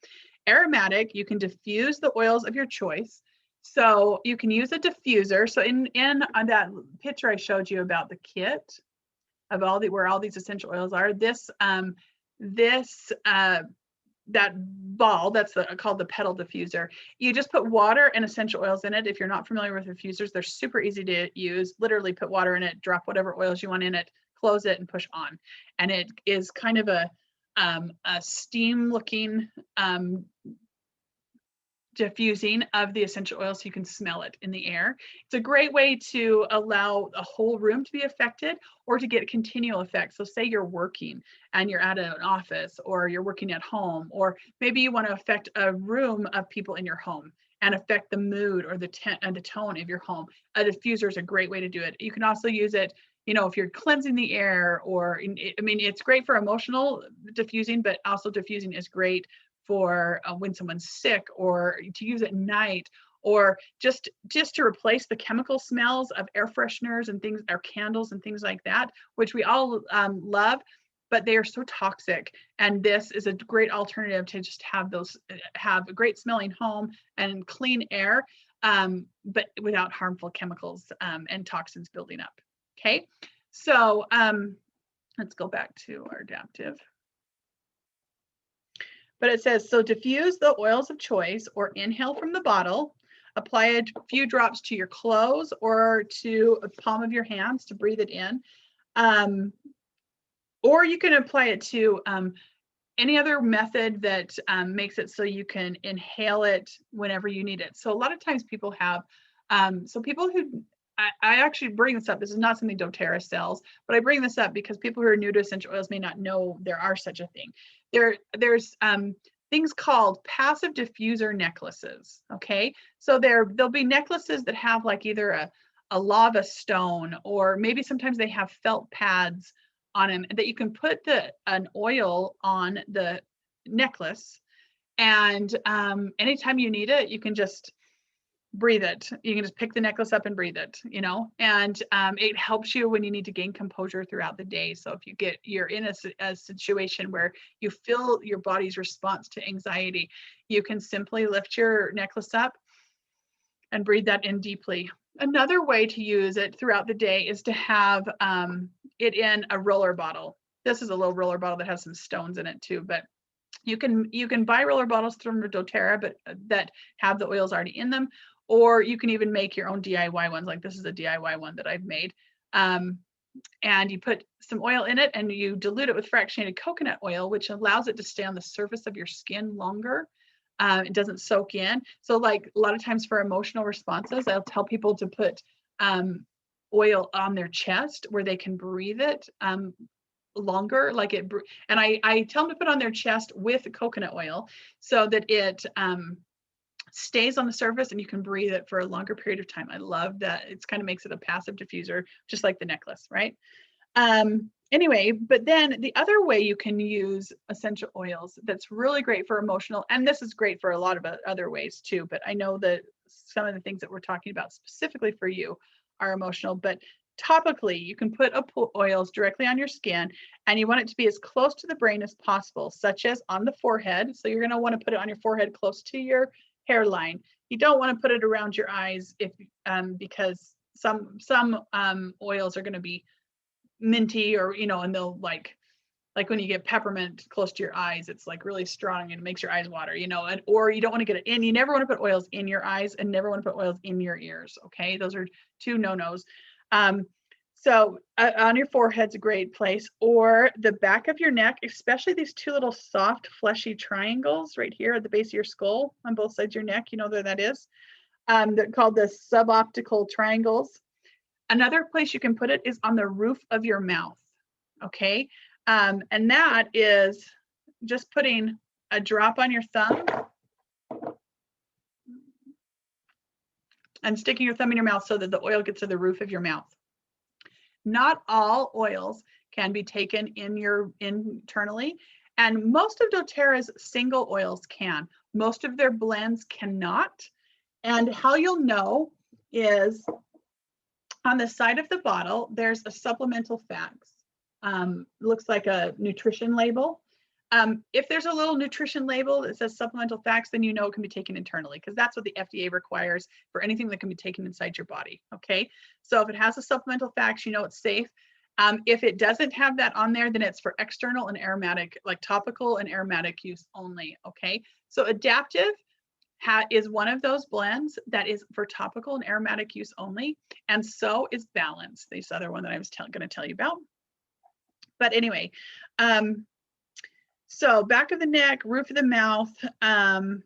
Aromatic, you can diffuse the oils of your choice. So you can use a diffuser. So in that picture I showed you about the kit of where all these essential oils are, that ball, that's called the pedal diffuser. You just put water and essential oils in it. If you're not familiar with diffusers, they're super easy to use. Literally put water in it, drop whatever oils you want in it, close it, and push on. And it is kind of a steam looking diffusing of the essential oil, so you can smell it in the air. It's a great way to allow a whole room to be affected or to get continual effect. So say you're working and you're at an office, or you're working at home, or maybe you want to affect a room of people in your home and affect the mood or the tone of your home. A diffuser is a great way to do it. You can also use it, you know, if you're cleansing the air, or I mean, it's great for emotional diffusing, but also diffusing is great for when someone's sick, or to use at night, or just to replace the chemical smells of air fresheners and things, or candles and things like that, which we all love, but they are so toxic. And this is a great alternative to just have a great smelling home and clean air, but without harmful chemicals and toxins building up. Okay, so let's go back to our adaptive. But it says, so diffuse the oils of choice or inhale from the bottle, apply a few drops to your clothes or to a palm of your hands to breathe it in. Or you can apply it to any other method that makes it so you can inhale it whenever you need it. So a lot of times people have, so people who, I actually bring this up, this is not something doTERRA sells, but I bring this up because people who are new to essential oils may not know there are such a thing. There's things called passive diffuser necklaces, okay? So there'll be necklaces that have like either a lava stone, or maybe sometimes they have felt pads on them that you can put an oil on the necklace, and anytime you need it, you can just breathe it. You can just pick the necklace up and breathe it, you know, and it helps you when you need to gain composure throughout the day. So if you're in a situation where you feel your body's response to anxiety, you can simply lift your necklace up and breathe that in deeply. Another way to use it throughout the day is to have it in a roller bottle. This is a little roller bottle that has some stones in it too, but you can buy roller bottles from doTERRA, but that have the oils already in them, or you can even make your own DIY ones. Like this is a DIY one that I've made. And you put some oil in it and you dilute it with fractionated coconut oil, which allows it to stay on the surface of your skin longer. It doesn't soak in. So like a lot of times for emotional responses, I'll tell people to put oil on their chest where they can breathe it longer, like it, and I tell them to put on their chest with coconut oil so that it stays on the surface and you can breathe it for a longer period of time. I love that. It's kind of makes it a passive diffuser, just like the necklace, right? Anyway, but then the other way you can use essential oils that's really great for emotional, and this is great for a lot of other ways too, but I know that some of the things that we're talking about specifically for you are emotional, but topically, you can put oils directly on your skin, and you want it to be as close to the brain as possible, such as on the forehead. So you're going to want to put it on your forehead close to your hairline. You don't want to put it around your eyes because some oils are going to be minty, or and they'll like when you get peppermint close to your eyes, it's like really strong and it makes your eyes water, or you don't want to get it in. You never want to put oils in your eyes and never want to put oils in your ears. Okay, those are two no-nos. So on your forehead's a great place, or the back of your neck, especially these two little soft fleshy triangles right here at the base of your skull on both sides of your neck. You know where that is? They're called the suboptical triangles. Another place you can put it is on the roof of your mouth. Okay, and that is just putting a drop on your thumb and sticking your thumb in your mouth so that the oil gets to the roof of your mouth. Not all oils can be taken internally, and most of doTERRA's single oils can. Most of their blends cannot. And how you'll know is On the side of the bottle, there's a supplemental facts. Looks like a nutrition label. If there's a little nutrition label that says supplemental facts, then you know it can be taken internally, because that's what the FDA requires for anything that can be taken inside your body. Okay, so if it has a supplemental facts, you know it's safe. If it doesn't have that on there, then it's for external and aromatic, like topical and aromatic use only. Okay, so Adaptive is one of those blends that is for topical and aromatic use only, and so is Balance, this other one that I was going to tell you about. But anyway, so back of the neck, roof of the mouth, and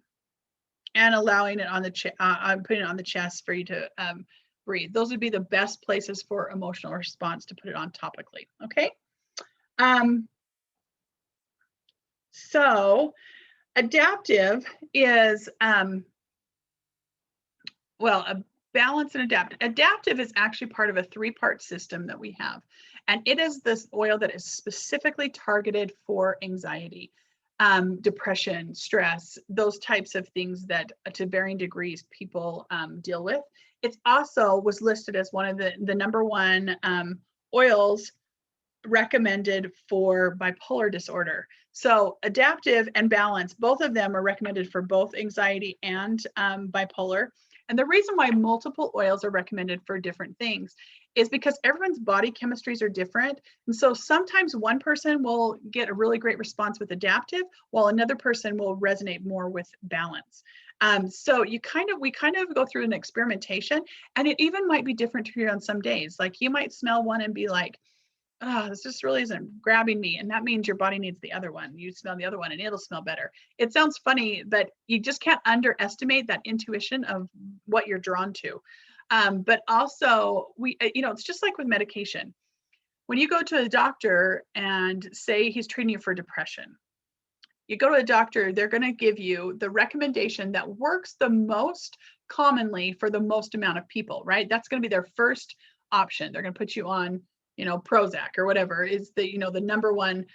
allowing it on the chest. I'm putting it on the chest for you to breathe. Those would be the best places for emotional response to put it on topically. Okay. So Adaptive is well, a Balance and Adaptive. Adaptive is actually part of a 3-part system that we have. And it is this oil that is specifically targeted for anxiety, depression, stress, those types of things that to varying degrees people deal with. It also was listed as one of the #1 oils recommended for bipolar disorder. So Adaptive and Balance, both of them are recommended for both anxiety and bipolar. And the reason why multiple oils are recommended for different things is because everyone's body chemistries are different. And so sometimes one person will get a really great response with Adaptive, while another person will resonate more with Balance. So we kind of go through an experimentation, and it even might be different for you on some days. Like you might smell one and be like, oh, this just really isn't grabbing me. And that means your body needs the other one. You smell the other one and it'll smell better. It sounds funny, but you just can't underestimate that intuition of what you're drawn to. But also it's just like with medication. When you go to a doctor and say he's treating you for depression, you go to a doctor, they're going to give you the recommendation that works the most commonly for the most amount of people, right? That's going to be their first option. They're going to put you on Prozac or whatever is the #1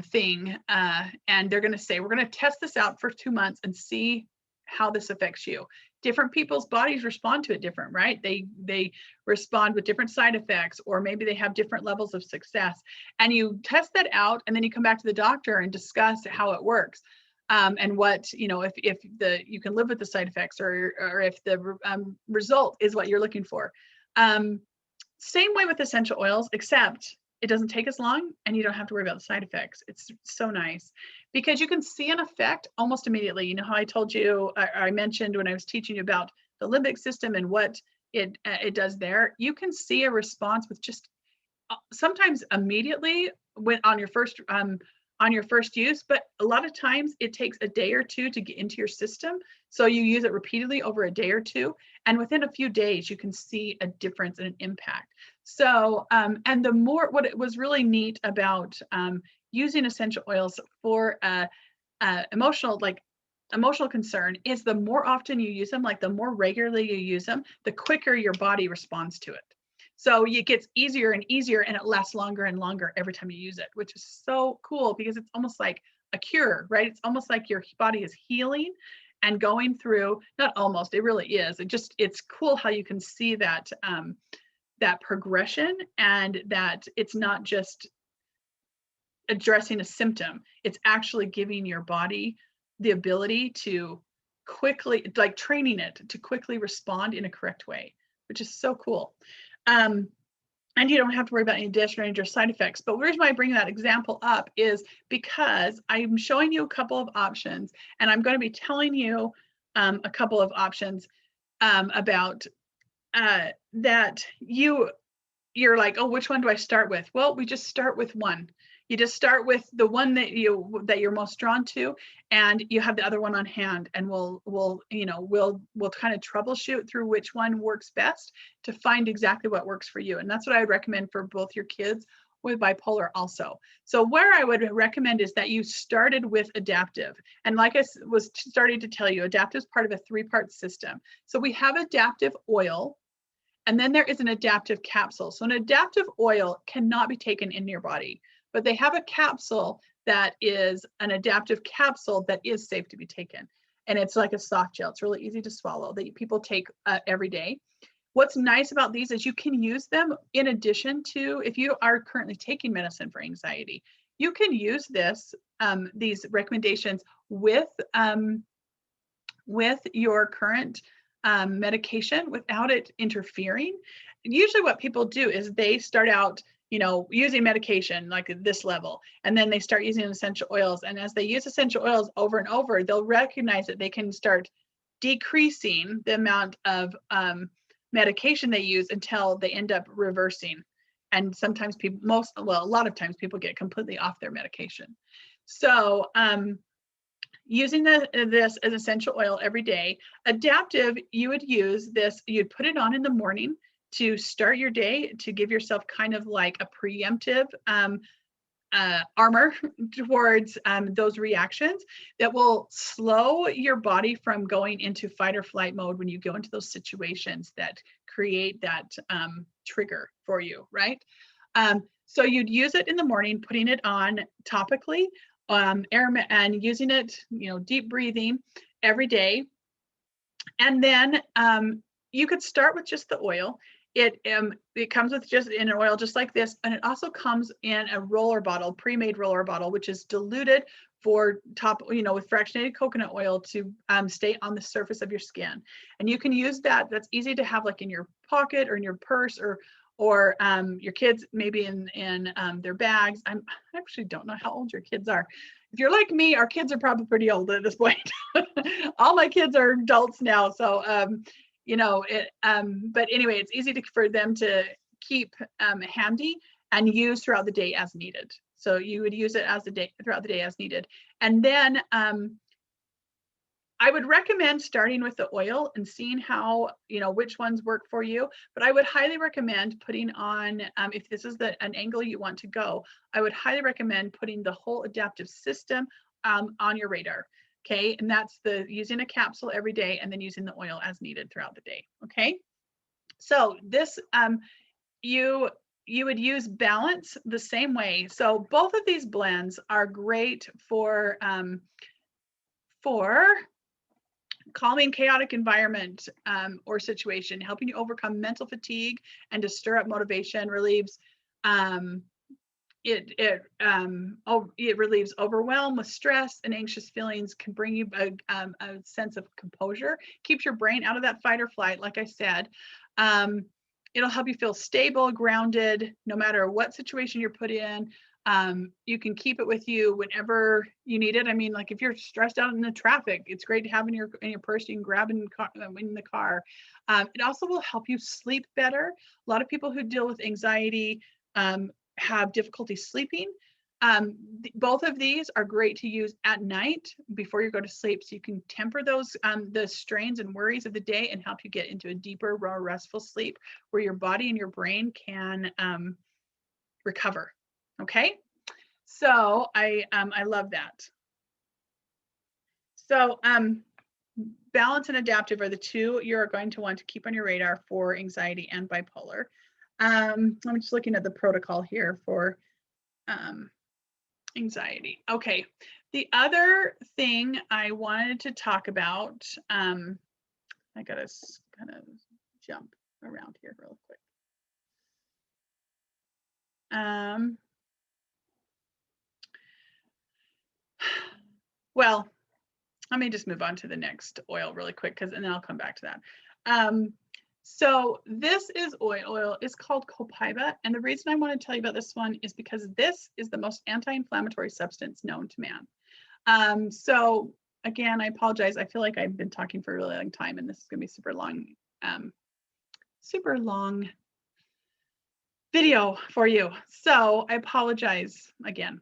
thing. And they're going to say, we're going to test this out for 2 months and see how this affects you. Different people's bodies respond to it different, right? They respond with different side effects, or maybe they have different levels of success. And you test that out, and then you come back to the doctor and discuss how it works. And what, if you can live with the side effects, or if the result is what you're looking for. Same way with essential oils, except it doesn't take as long and you don't have to worry about the side effects. It's so nice because you can see an effect almost immediately. You know how I told you, I mentioned when I was teaching you about the limbic system and what it does there. You can see a response with just sometimes immediately on your first use, but a lot of times it takes a day or two to get into your system. So you use it repeatedly over a day or two, and within a few days, you can see a difference and an impact. So, and what it was really neat about using essential oils for emotional concern is the more often you use them, like the more regularly you use them, the quicker your body responds to it. So it gets easier and easier, and it lasts longer and longer every time you use it, which is so cool because it's almost like a cure, right? It's almost like your body is healing and going through, not almost, it really is. It's cool how you can see that, that progression, and that it's not just addressing a symptom. It's actually giving your body the ability to quickly, like training it to quickly respond in a correct way, which is so cool. And you don't have to worry about any additional side effects. But the reason why I bring that example up is because I'm showing you a couple of options, and I'm going to be telling you a couple of options about that you're like, oh, which one do I start with? Well, we just start with one. You just start with the one that you're most drawn to, and you have the other one on hand, and we'll kind of troubleshoot through which one works best to find exactly what works for you. And that's what I would recommend for both your kids with bipolar also. So where I would recommend is that you started with Adaptive. And like I was starting to tell you, Adaptive is part of a 3-part system. So we have Adaptive oil, and then there is an Adaptive capsule. So an Adaptive oil cannot be taken in your body, but they have a capsule that is an Adaptive capsule that is safe to be taken. And it's like a soft gel. It's really easy to swallow that people take every day. What's nice about these is you can use them in addition to, if you are currently taking medicine for anxiety, you can use these recommendations with your current medication without it interfering. Usually what people do is they start out, using medication like at this level, and then they start using essential oils. And as they use essential oils over and over, they'll recognize that they can start decreasing the amount of medication they use until they end up reversing. And sometimes a lot of times people get completely off their medication. So using this as essential oil every day. Adaptive, you would use this, you'd put it on in the morning to start your day, to give yourself kind of like a preemptive armor towards those reactions that will slow your body from going into fight or flight mode when you go into those situations that create that trigger for you, right? So you'd use it in the morning, putting it on topically, and using it, deep breathing every day. And then you could start with just the oil. It comes with just in an oil just like this, and it also comes in a roller bottle, pre-made roller bottle, which is diluted for with fractionated coconut oil to stay on the surface of your skin. And you can use that. That's easy to have like in your pocket or in your purse, or your kids maybe in their bags. I actually don't know how old your kids are. If you're like me, our kids are probably pretty old at this point. All my kids are adults now, so but anyway, it's easy for them to keep handy and use throughout the day as needed. So you would use it throughout the day as needed. And then I would recommend starting with the oil and seeing how, which ones work for you. But I would highly recommend putting on, if this is an angle you want to go, I would highly recommend putting the whole adaptive system on your radar. Okay, and that's using a capsule every day and then using the oil as needed throughout the day. Okay, so this you would use balance the same way. So both of these blends are great for calming chaotic environment or situation, helping you overcome mental fatigue and to stir up motivation, relieves it relieves overwhelm with stress and anxious feelings, can bring you a sense of composure, keeps your brain out of that fight or flight, like I said. It'll help you feel stable, grounded, no matter what situation you're put in. You can keep it with you whenever you need it. I mean, like if you're stressed out in the traffic, it's great to have in your purse. You can grab in the car. It also will help you sleep better. A lot of people who deal with anxiety have difficulty sleeping. Both of these are great to use at night before you go to sleep, so you can temper those the strains and worries of the day and help you get into a deeper, more restful sleep where your body and your brain can recover. Okay, so I love that. So balance and adaptive are the two you're going to want to keep on your radar for anxiety and bipolar. I'm just looking at the protocol here for anxiety. Okay, the other thing I wanted to talk about, I gotta kind of jump around here real quick. Well, let me just move on to the next oil really quick, and then I'll come back to that. So this is oil. It's called copaiba. And the reason I want to tell you about this one is because this is the most anti-inflammatory substance known to man. So again, I apologize. I feel like I've been talking for a really long time, and this is going to be super long video for you. So I apologize again.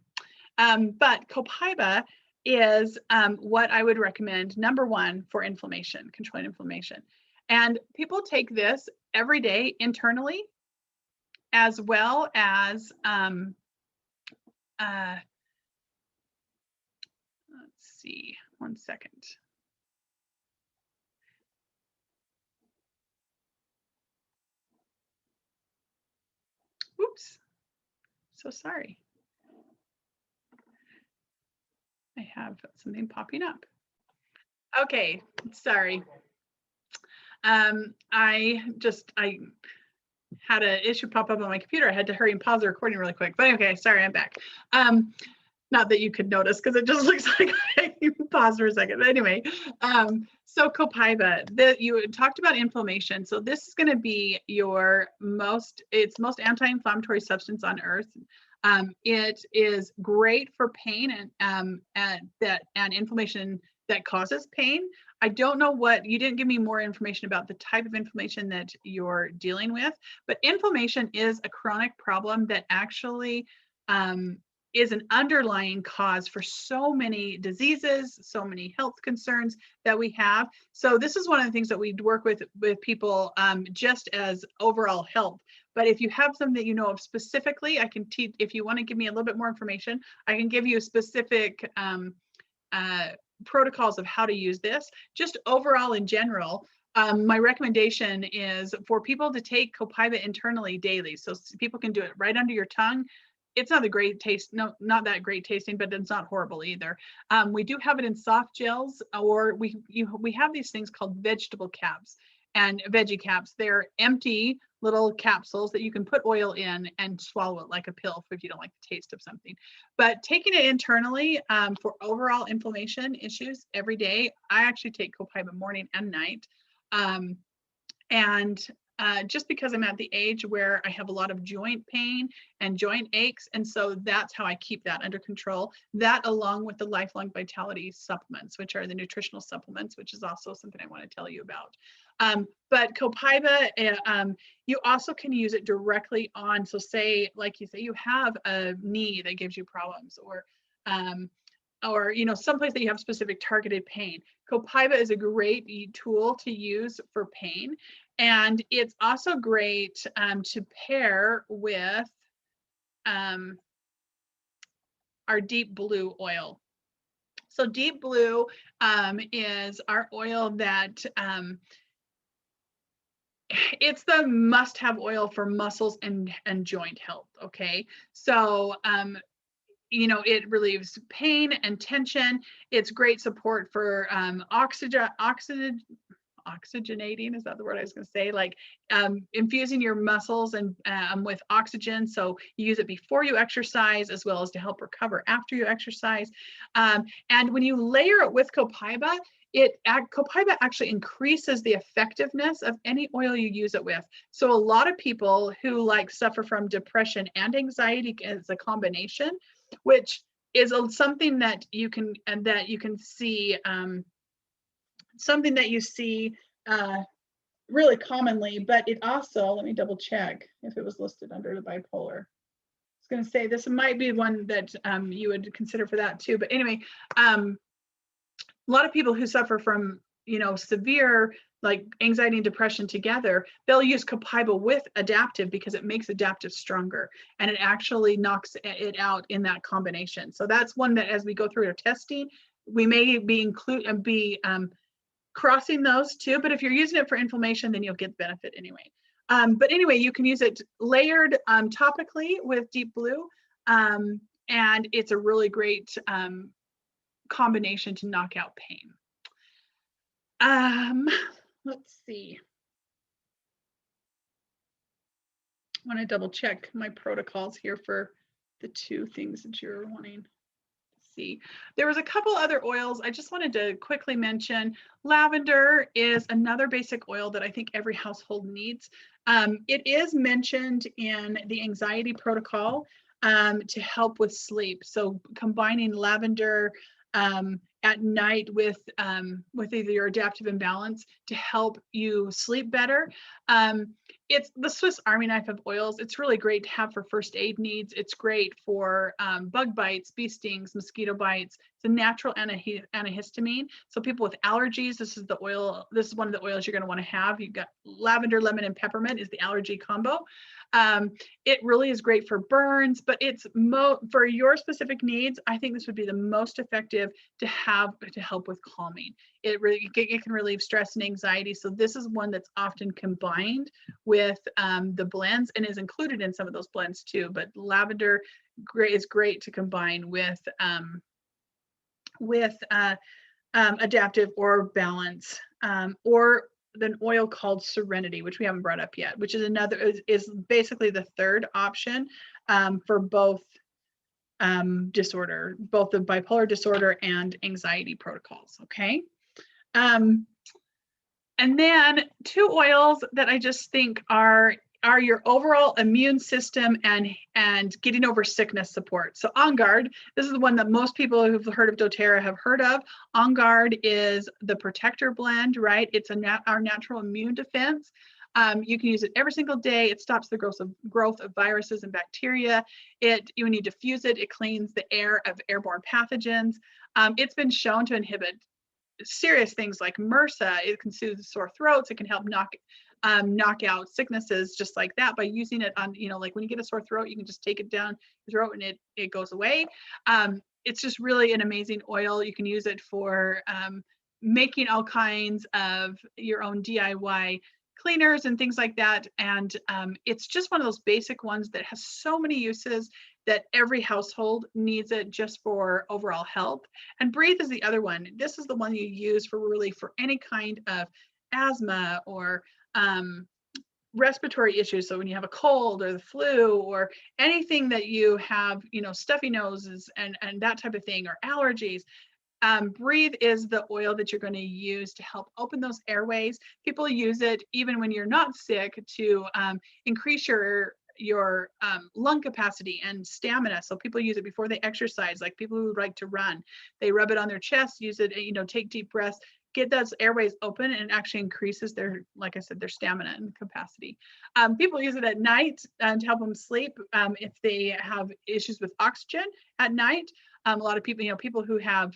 But copaiba is what I would recommend, number one, for inflammation, controlling inflammation. And people take this every day internally, as well as, let's see, one second. Oops, so sorry. I have something popping up. Okay, sorry. I had an issue pop up on my computer. I had to hurry and pause the recording really quick. But okay, sorry, I'm back. Not that you could notice because it just looks like I paused for a second. But anyway, so Copaiba, you talked about inflammation. So this is going to be it's most anti-inflammatory substance on earth. It is great for pain and inflammation that causes pain. I don't know you didn't give me more information about the type of inflammation that you're dealing with, but inflammation is a chronic problem that actually is an underlying cause for so many diseases, so many health concerns that we have. So this is one of the things that we work with people just as overall health. But if you have something that you know of specifically, I can teach. If you want to give me a little bit more information, I can give you specific protocols of how to use this. Just overall in general, my recommendation is for people to take Copaiba internally daily. So people can do it right under your tongue. It's not a great taste, no, not that great tasting, but it's not horrible either. We do have it in soft gels, or we have these things called vegetable caps and veggie caps. They're empty little capsules that you can put oil in and swallow it like a pill if you don't like the taste of something. But taking it internally for overall inflammation issues every day, I actually take Copaiba morning and night. Just because I'm at the age where I have a lot of joint pain and joint aches. And so that's how I keep that under control. That along with the Lifelong Vitality supplements, which are the nutritional supplements, which is also something I want to tell you about. But Copaiba, you also can use it directly on, so say, like you say, you have a knee that gives you problems, or someplace that you have specific targeted pain. Copaiba is a great tool to use for pain. And it's also great to pair with our Deep Blue oil. So Deep Blue is our oil that it's the must-have oil for muscles and joint health. Okay, so it relieves pain and tension. It's great support for oxygenating, is that the word I was going to say, like infusing your muscles and with oxygen. So you use it before you exercise as well as to help recover after you exercise. And when you layer it with Copaiba, Copaiba actually increases the effectiveness of any oil you use it with. So a lot of people who suffer from depression and anxiety as a combination, which is something that you can see something that you see really commonly, but it also, let me double check if it was listed under the bipolar. I was going to say this might be one that you would consider for that too. But anyway, a lot of people who suffer from severe anxiety and depression together, they'll use Copaiba with Adaptive because it makes Adaptive stronger, and it actually knocks it out in that combination. So that's one that as we go through our testing, we may be crossing those too, but if you're using it for inflammation, then you'll get benefit anyway. But anyway, you can use it layered topically with Deep Blue, and it's a really great combination to knock out pain. Let's see. I want to double check my protocols here for the two things that you're wanting. See. There was a couple other oils I just wanted to quickly mention. Lavender is another basic oil that I think every household needs. It is mentioned in the anxiety protocol to help with sleep. So combining lavender at night with either your adaptive imbalance to help you sleep better. It's the Swiss Army knife of oils. It's really great to have for first aid needs. It's great for bug bites, bee stings, mosquito bites. It's a natural antihistamine. So people with allergies, this is the oil. This is one of the oils you're going to want to have. You've got lavender, lemon, and peppermint is the allergy combo. It really is great for burns, but it's for your specific needs. I think this would be the most effective to have to help with calming. It can relieve stress and anxiety. So this is one that's often combined with the blends and is included in some of those blends too. But lavender is great to combine with adaptive or balance, or an oil called Serenity, which we haven't brought up yet, which is another, is basically the third option for both disorder, both the bipolar disorder and anxiety protocols. Okay. And then two oils that I just think are your overall immune system and getting over sickness support. So On Guard, this is the one that most people who've heard of doTERRA have heard of. On Guard is the protector blend, right? It's our natural immune defense. You can use it every single day. It stops the growth of viruses and bacteria. When you diffuse it, it cleans the air of airborne pathogens. It's been shown to inhibit serious things like MRSA. It can soothe sore throats. It can help knock out sicknesses just like that by using it on, like when you get a sore throat, you can just take it down your throat and it goes away. It's just really an amazing oil. You can use it for making all kinds of your own DIY cleaners and things like that. And it's just one of those basic ones that has so many uses that every household needs it just for overall health. And Breathe is the other one. This is the one you use for any kind of asthma or respiratory issues. So when you have a cold or the flu or anything that you have, stuffy noses and that type of thing, or allergies, Breathe is the oil that you're going to use to help open those airways. People use it even when you're not sick to increase your lung capacity and stamina. So people use it before they exercise, like people who like to run. They rub it on their chest, use it, take deep breaths, get those airways open, and it actually increases their, like I said, their stamina and capacity. People use it at night to help them sleep if they have issues with oxygen at night. A lot of people, people who have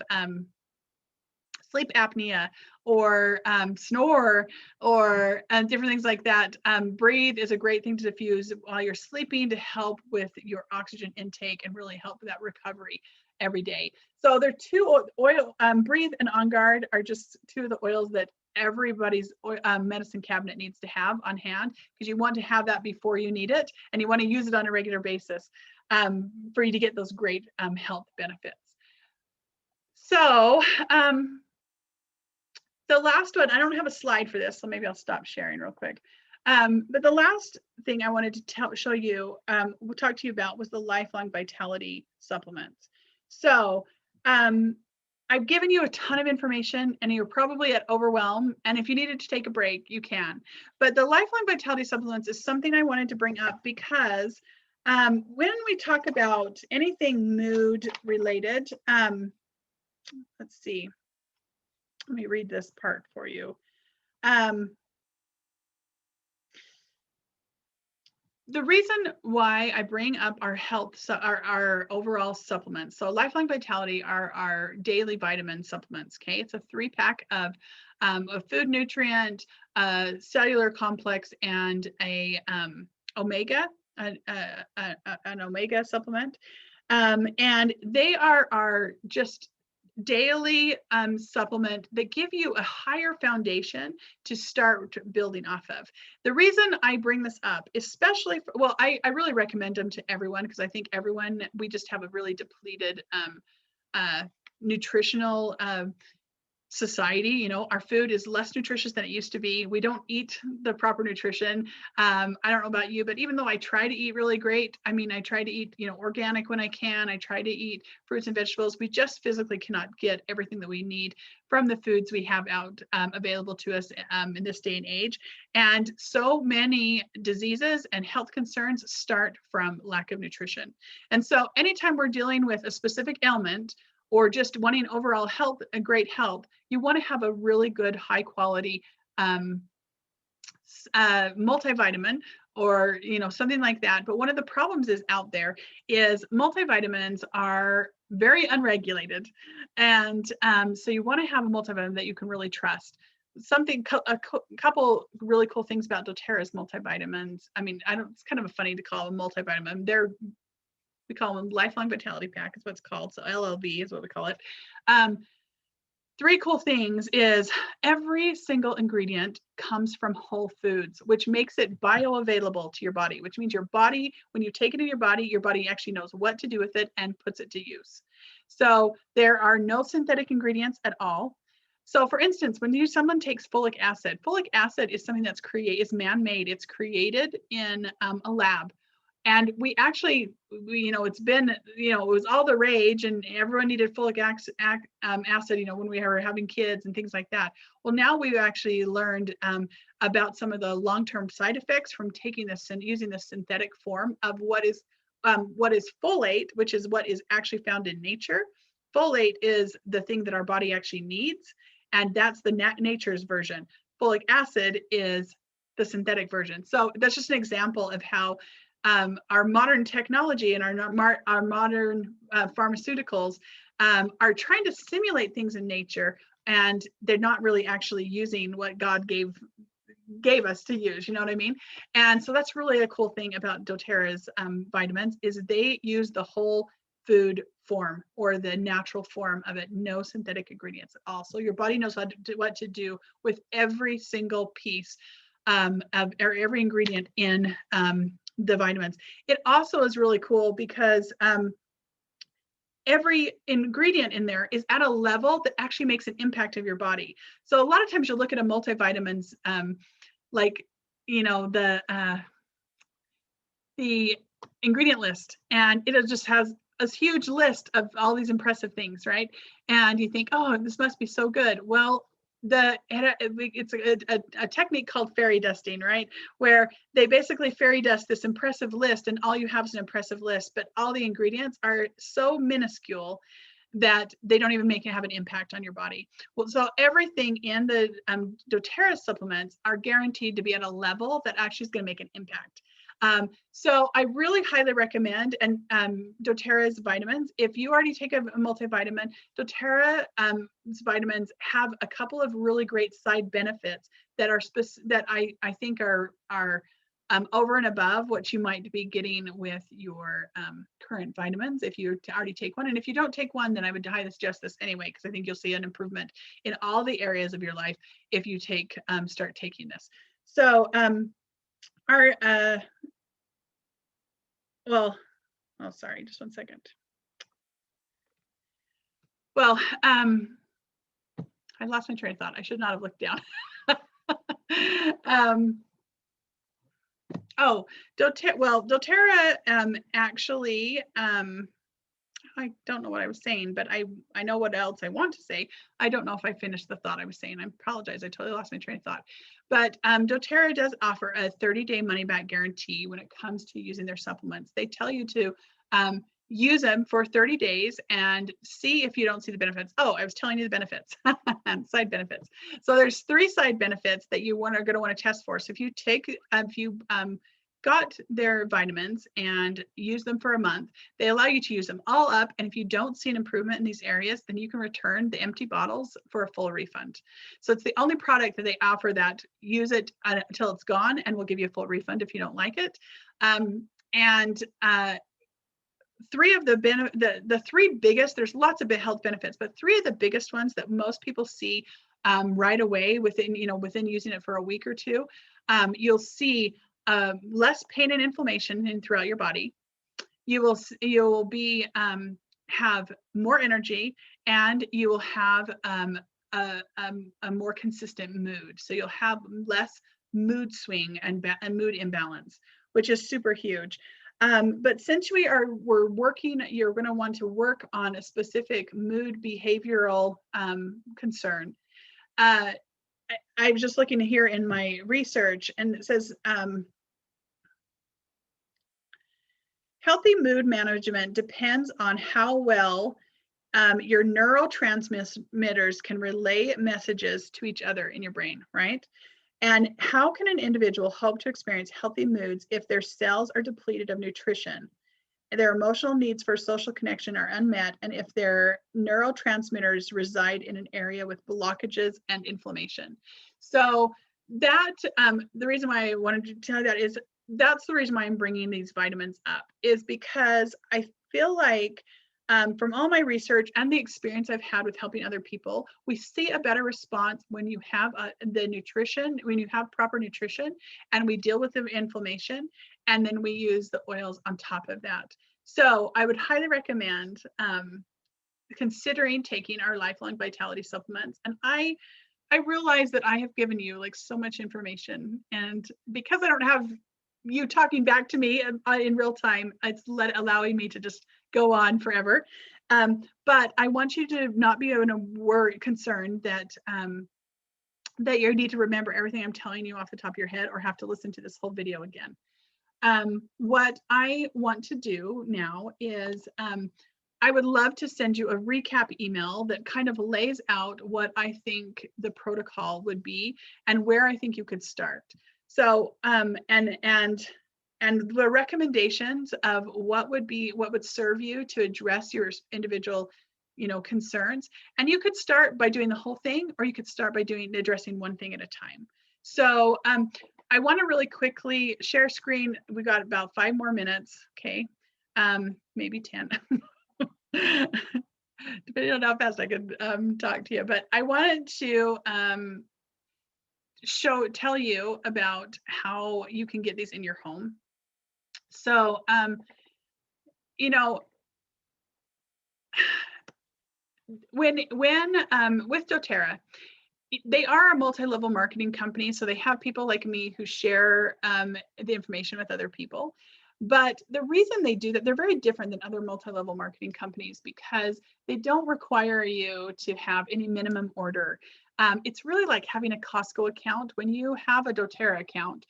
sleep apnea or snore or different things like that. Breathe is a great thing to diffuse while you're sleeping to help with your oxygen intake and really help with that recovery every day. So there are two oil, Breathe and On Guard are just two of the oils that everybody's medicine cabinet needs to have on hand, because you want to have that before you need it, and you want to use it on a regular basis for you to get those great health benefits. So the last one, I don't have a slide for this, so maybe I'll stop sharing real quick. But the last thing I wanted to show you, we'll talk to you about, was the Lifelong Vitality supplements. So I've given you a ton of information and you're probably at overwhelm. And if you needed to take a break, you can. But the Lifelong Vitality supplements is something I wanted to bring up because when we talk about anything mood related, let's see, let me read this part for you. The reason why I bring up our health, so our overall supplements. So Lifelong Vitality are our daily vitamin supplements. Okay, it's a 3-pack of a food nutrient, a cellular complex, and an omega supplement. And they are just daily supplement that give you a higher foundation to start building off of. The reason I bring this up, especially I really recommend them to everyone, because I think we just have a really depleted nutritional society. Our food is less nutritious than it used to be. We don't eat the proper nutrition. I don't know about you, but even though I try to eat really great, I try to eat, organic when I can. I try to eat fruits and vegetables. We just physically cannot get everything that we need from the foods we have out available to us in this day and age. And so many diseases and health concerns start from lack of nutrition. And so anytime we're dealing with a specific ailment, or just wanting overall health and great health, you want to have a really good, high quality multivitamin, or something like that. But one of the problems out there is multivitamins are very unregulated, and so you want to have a multivitamin that you can really trust. A couple really cool things about doTERRA's multivitamins. It's kind of funny to call them multivitamin. We call them Lifelong Vitality Pack is what it's called. So LLV is what we call it. 3 cool things is every single ingredient comes from whole foods, which makes it bioavailable to your body, which means your body, when you take it in your body actually knows what to do with it and puts it to use. So there are no synthetic ingredients at all. So for instance, when someone takes folic acid is something that's is man-made. It's created in a lab. And we actually, it's been, it was all the rage and everyone needed folic acid, when we were having kids and things like that. Well, now we've actually learned about some of the long-term side effects from taking this and using the synthetic form of what is folate, which is what is actually found in nature. Folate is the thing that our body actually needs, and that's the nature's version. Folic acid is the synthetic version. So that's just an example of how our modern technology and our modern pharmaceuticals are trying to simulate things in nature, and they're not really actually using what God gave us to use, you know what I mean? And so that's really a cool thing about doTERRA's vitamins, is they use the whole food form, or the natural form of it, no synthetic ingredients at all. So your body knows what to do with every single piece of every ingredient in the vitamins. It also is really cool because every ingredient in there is at a level that actually makes an impact of your body. So a lot of times you'll look at a multivitamins, like, the ingredient list, and it just has a huge list of all these impressive things, right? And you think, oh, this must be so good. Well, it's a technique called fairy dusting, right? Where they basically fairy dust this impressive list, and all you have is an impressive list, but all the ingredients are so minuscule that they don't even have an impact on your body. Well, so everything in the doTERRA supplements are guaranteed to be at a level that actually is going to make an impact. So I really highly recommend doTERRA's vitamins. If you already take a multivitamin, doTERRA's vitamins have a couple of really great side benefits that are that I think are over and above what you might be getting with your current vitamins if you already take one. And if you don't take one, then I would highly suggest this anyway, because I think you'll see an improvement in all the areas of your life if you start taking this. So sorry, just one second. Well, I lost my train of thought. I should not have looked down. doTERRA actually, I don't know what I was saying, but I know what else I want to say. I don't know if I finished the thought I was saying. I apologize. I totally lost my train of thought. But doTERRA does offer a 30-day money-back guarantee when it comes to using their supplements. They tell you to use them for 30 days and see if you don't see the benefits. Oh, I was telling you the benefits, side benefits. So there's 3 side benefits that you are going to want to test for. So if you got their vitamins and use them for a month, they allow you to use them all up. And if you don't see an improvement in these areas, then you can return the empty bottles for a full refund. So it's the only product that they offer that use it until it's gone, and we'll give you a full refund if you don't like it. Three of the 3 biggest, there's lots of health benefits, but 3 of the biggest ones that most people see right away within using it for a week or 2, you'll see less pain and inflammation throughout your body. You will be have more energy, and you will have a more consistent mood. So you'll have less mood swing and mood imbalance, which is super huge. But since we're working, you're going to want to work on a specific mood behavioral concern. I was just looking here in my research, and it says healthy mood management depends on how well your neurotransmitters can relay messages to each other in your brain, right? And how can an individual hope to experience healthy moods if their cells are depleted of nutrition, their emotional needs for social connection are unmet, and if their neurotransmitters reside in an area with blockages and inflammation? So that the reason why I wanted to tell you that is that's the reason why I'm bringing these vitamins up, is because I feel like from all my research and the experience I've had with helping other people, we see a better response when you have the nutrition, when you have proper nutrition, and we deal with the inflammation, and then we use the oils on top of that. So I would highly recommend considering taking our lifelong vitality supplements. And I realize that I have given you like so much information, and because I don't have you talking back to me in real time, it's allowing me to just go on forever. But I want you to not be in a worry, concerned that that you need to remember everything I'm telling you off the top of your head or have to listen to this whole video again. What I want to do now is I would love to send you a recap email that kind of lays out what I think the protocol would be and where I think you could start. So and the recommendations of what would serve you to address your individual concerns. And you could start by doing the whole thing, or you could start by addressing one thing at a time. So I want to really quickly share screen. We got about 5 more minutes. Okay. Maybe 10. Depending on how fast I could talk to you, but I wanted to tell you about how you can get these in your home. So, when with doTERRA, they are a multi-level marketing company, so they have people like me who share the information with other people. But the reason they do that, they're very different than other multi-level marketing companies because they don't require you to have any minimum order. It's really like having a Costco account. When you have a doTERRA account,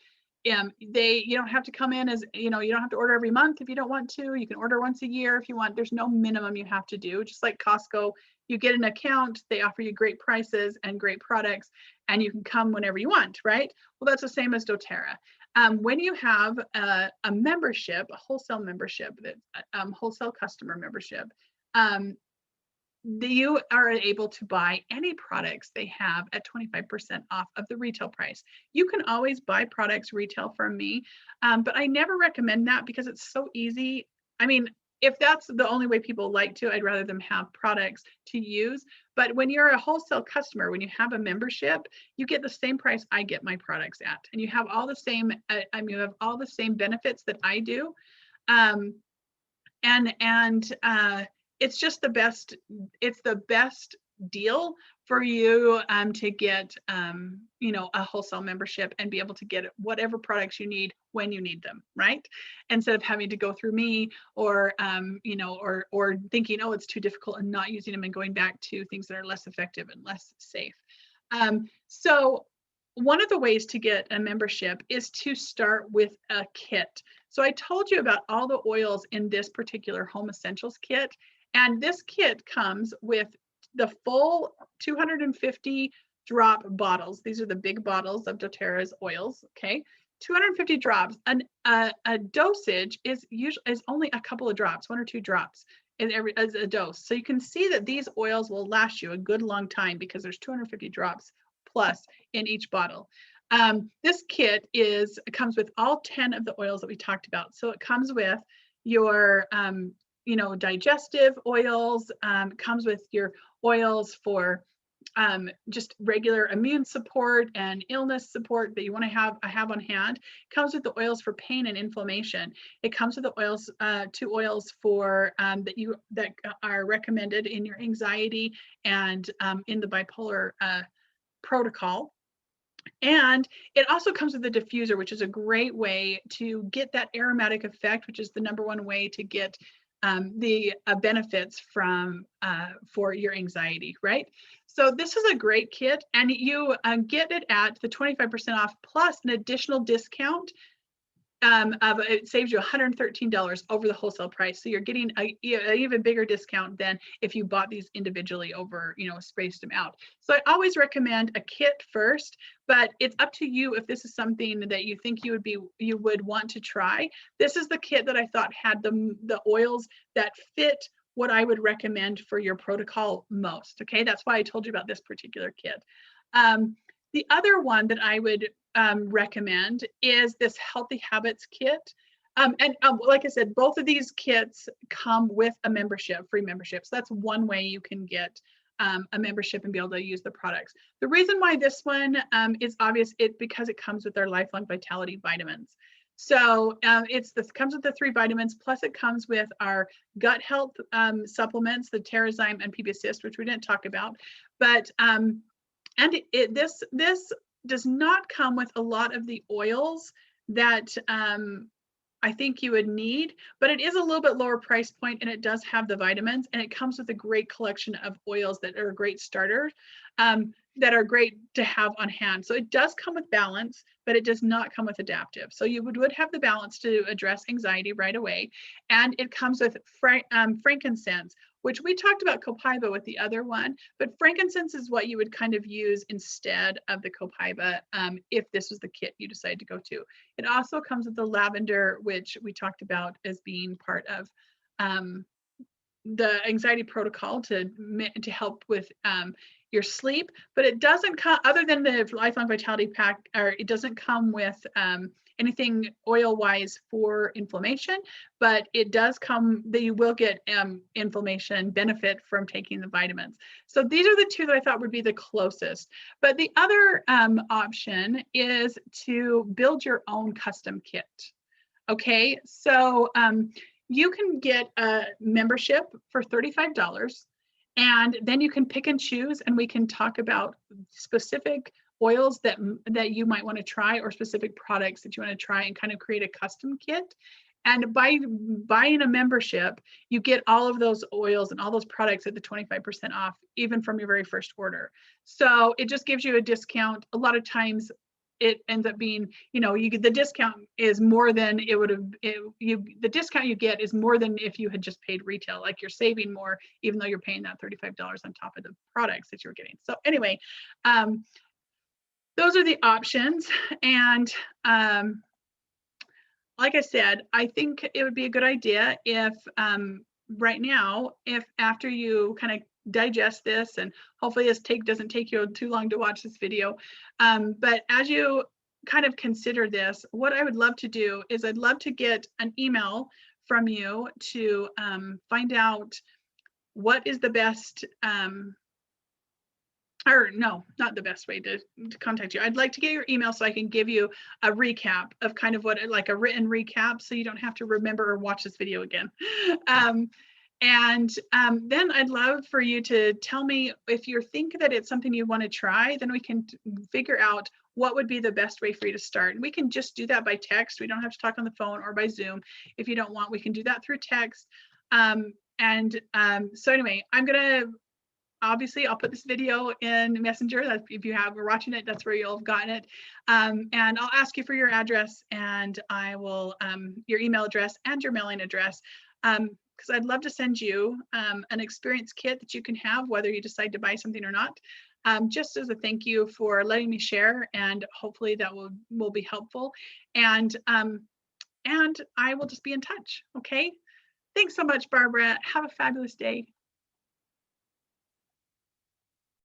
you don't have to come in as, you don't have to order every month if you don't want to. You can order once a year if you want. There's no minimum you have to do. Just like Costco, you get an account, they offer you great prices and great products, and you can come whenever you want, right? Well, that's the same as doTERRA. When you have a membership, a wholesale membership, wholesale customer membership, you are able to buy any products they have at 25% off of the retail price. You can always buy products retail from me, but I never recommend that because it's so easy. I mean, if that's the only way people like to, I'd rather them have products to use. But when you're a wholesale customer, when you have a membership, you get the same price I get my products at, and you have all the same. You have all the same benefits that I do, it's just the best. It's the best deal for you to get a wholesale membership and be able to get whatever products you need when you need them, right? Instead of having to go through me or or thinking, oh, it's too difficult and not using them and going back to things that are less effective and less safe. So one of the ways to get a membership is to start with a kit. So I told you about all the oils in this particular Home Essentials kit. And this kit comes with the full 250 drop bottles. These are the big bottles of doTERRA's oils, okay? 250 drops. A dosage is only a couple of drops, 1 or 2 drops as a dose. So you can see that these oils will last you a good long time because there's 250 drops plus in each bottle. This kit comes with all 10 of the oils that we talked about. So it comes with your digestive oils, comes with your oils for just regular immune support and illness support that you want to have on hand. It comes with the oils for pain and inflammation. It comes with the oils, 2 oils for that are recommended in your anxiety and in the bipolar protocol. And it also comes with a diffuser, which is a great way to get that aromatic effect, which is the #1 way to get the benefits for your anxiety, right? So this is a great kit, and you get it at the 25% off plus an additional discount. It saves you $113 over the wholesale price. So you're getting an even bigger discount than if you bought these individually over, spaced them out. So I always recommend a kit first, but it's up to you if this is something that you think you would want to try. This is the kit that I thought had the oils that fit what I would recommend for your protocol most. Okay, that's why I told you about this particular kit. The other one that I would recommend is this Healthy Habits kit. Like I said, both of these kits come with a membership, free membership. So that's one way you can get a membership and be able to use the products. The reason why this one is obvious, because it comes with our Lifelong Vitality vitamins. So this comes with the 3 vitamins, plus it comes with our gut health supplements, the Terrazyme and PB Assist, which we didn't talk about. But this does not come with a lot of the oils that I think you would need, but it is a little bit lower price point, and it does have the vitamins, and it comes with a great collection of oils that are a great starter, that are great to have on hand. So it does come with balance, but it does not come with adaptive. So you would have the balance to address anxiety right away. And it comes with frankincense, which we talked about copaiba with the other one, but frankincense is what you would kind of use instead of the copaiba if this was the kit you decide to go to. It also comes with the lavender, which we talked about as being part of the anxiety protocol to help with your sleep, but it doesn't come, other than the Lifelong Vitality Pack, or it doesn't come with anything oil-wise for inflammation, but it does come that you will get inflammation benefit from taking the vitamins. So these are the 2 that I thought would be the closest. But the other option is to build your own custom kit. Okay, so you can get a membership for $35, and then you can pick and choose, and we can talk about specific oils that you might want to try, or specific products that you want to try, and kind of create a custom kit. And by buying a membership, you get all of those oils and all those products at the 25% off, even from your very first order. So it just gives you a discount. A lot of times it ends up being, you get the discount is more than it would have, the discount you get is more than if you had just paid retail. Like, you're saving more, even though you're paying that $35 on top of the products that you're getting. So anyway, those are the options. And like I said, I think it would be a good idea if right now, if after you kind of digest this, and hopefully this doesn't take you too long to watch this video, but as you kind of consider this, what I would love to do is I'd love to get an email from you to find out what is the best or no, not the best way to contact you. I'd like to get your email so I can give you a recap of kind of what, like a written recap, so you don't have to remember or watch this video again. Then I'd love for you to tell me if you think that it's something you want to try, then we can figure out what would be the best way for you to start. And we can just do that by text. We don't have to talk on the phone or by Zoom. If you don't want, we can do that through text. So anyway, obviously, I'll put this video in Messenger. That if you were watching it, that's where you'll have gotten it. And I'll ask you for your address, and I will your email address and your mailing address, because I'd love to send you an experience kit that you can have, whether you decide to buy something or not, just as a thank you for letting me share, and hopefully that will be helpful. And I will just be in touch. Okay. Thanks so much, Barbara. Have a fabulous day.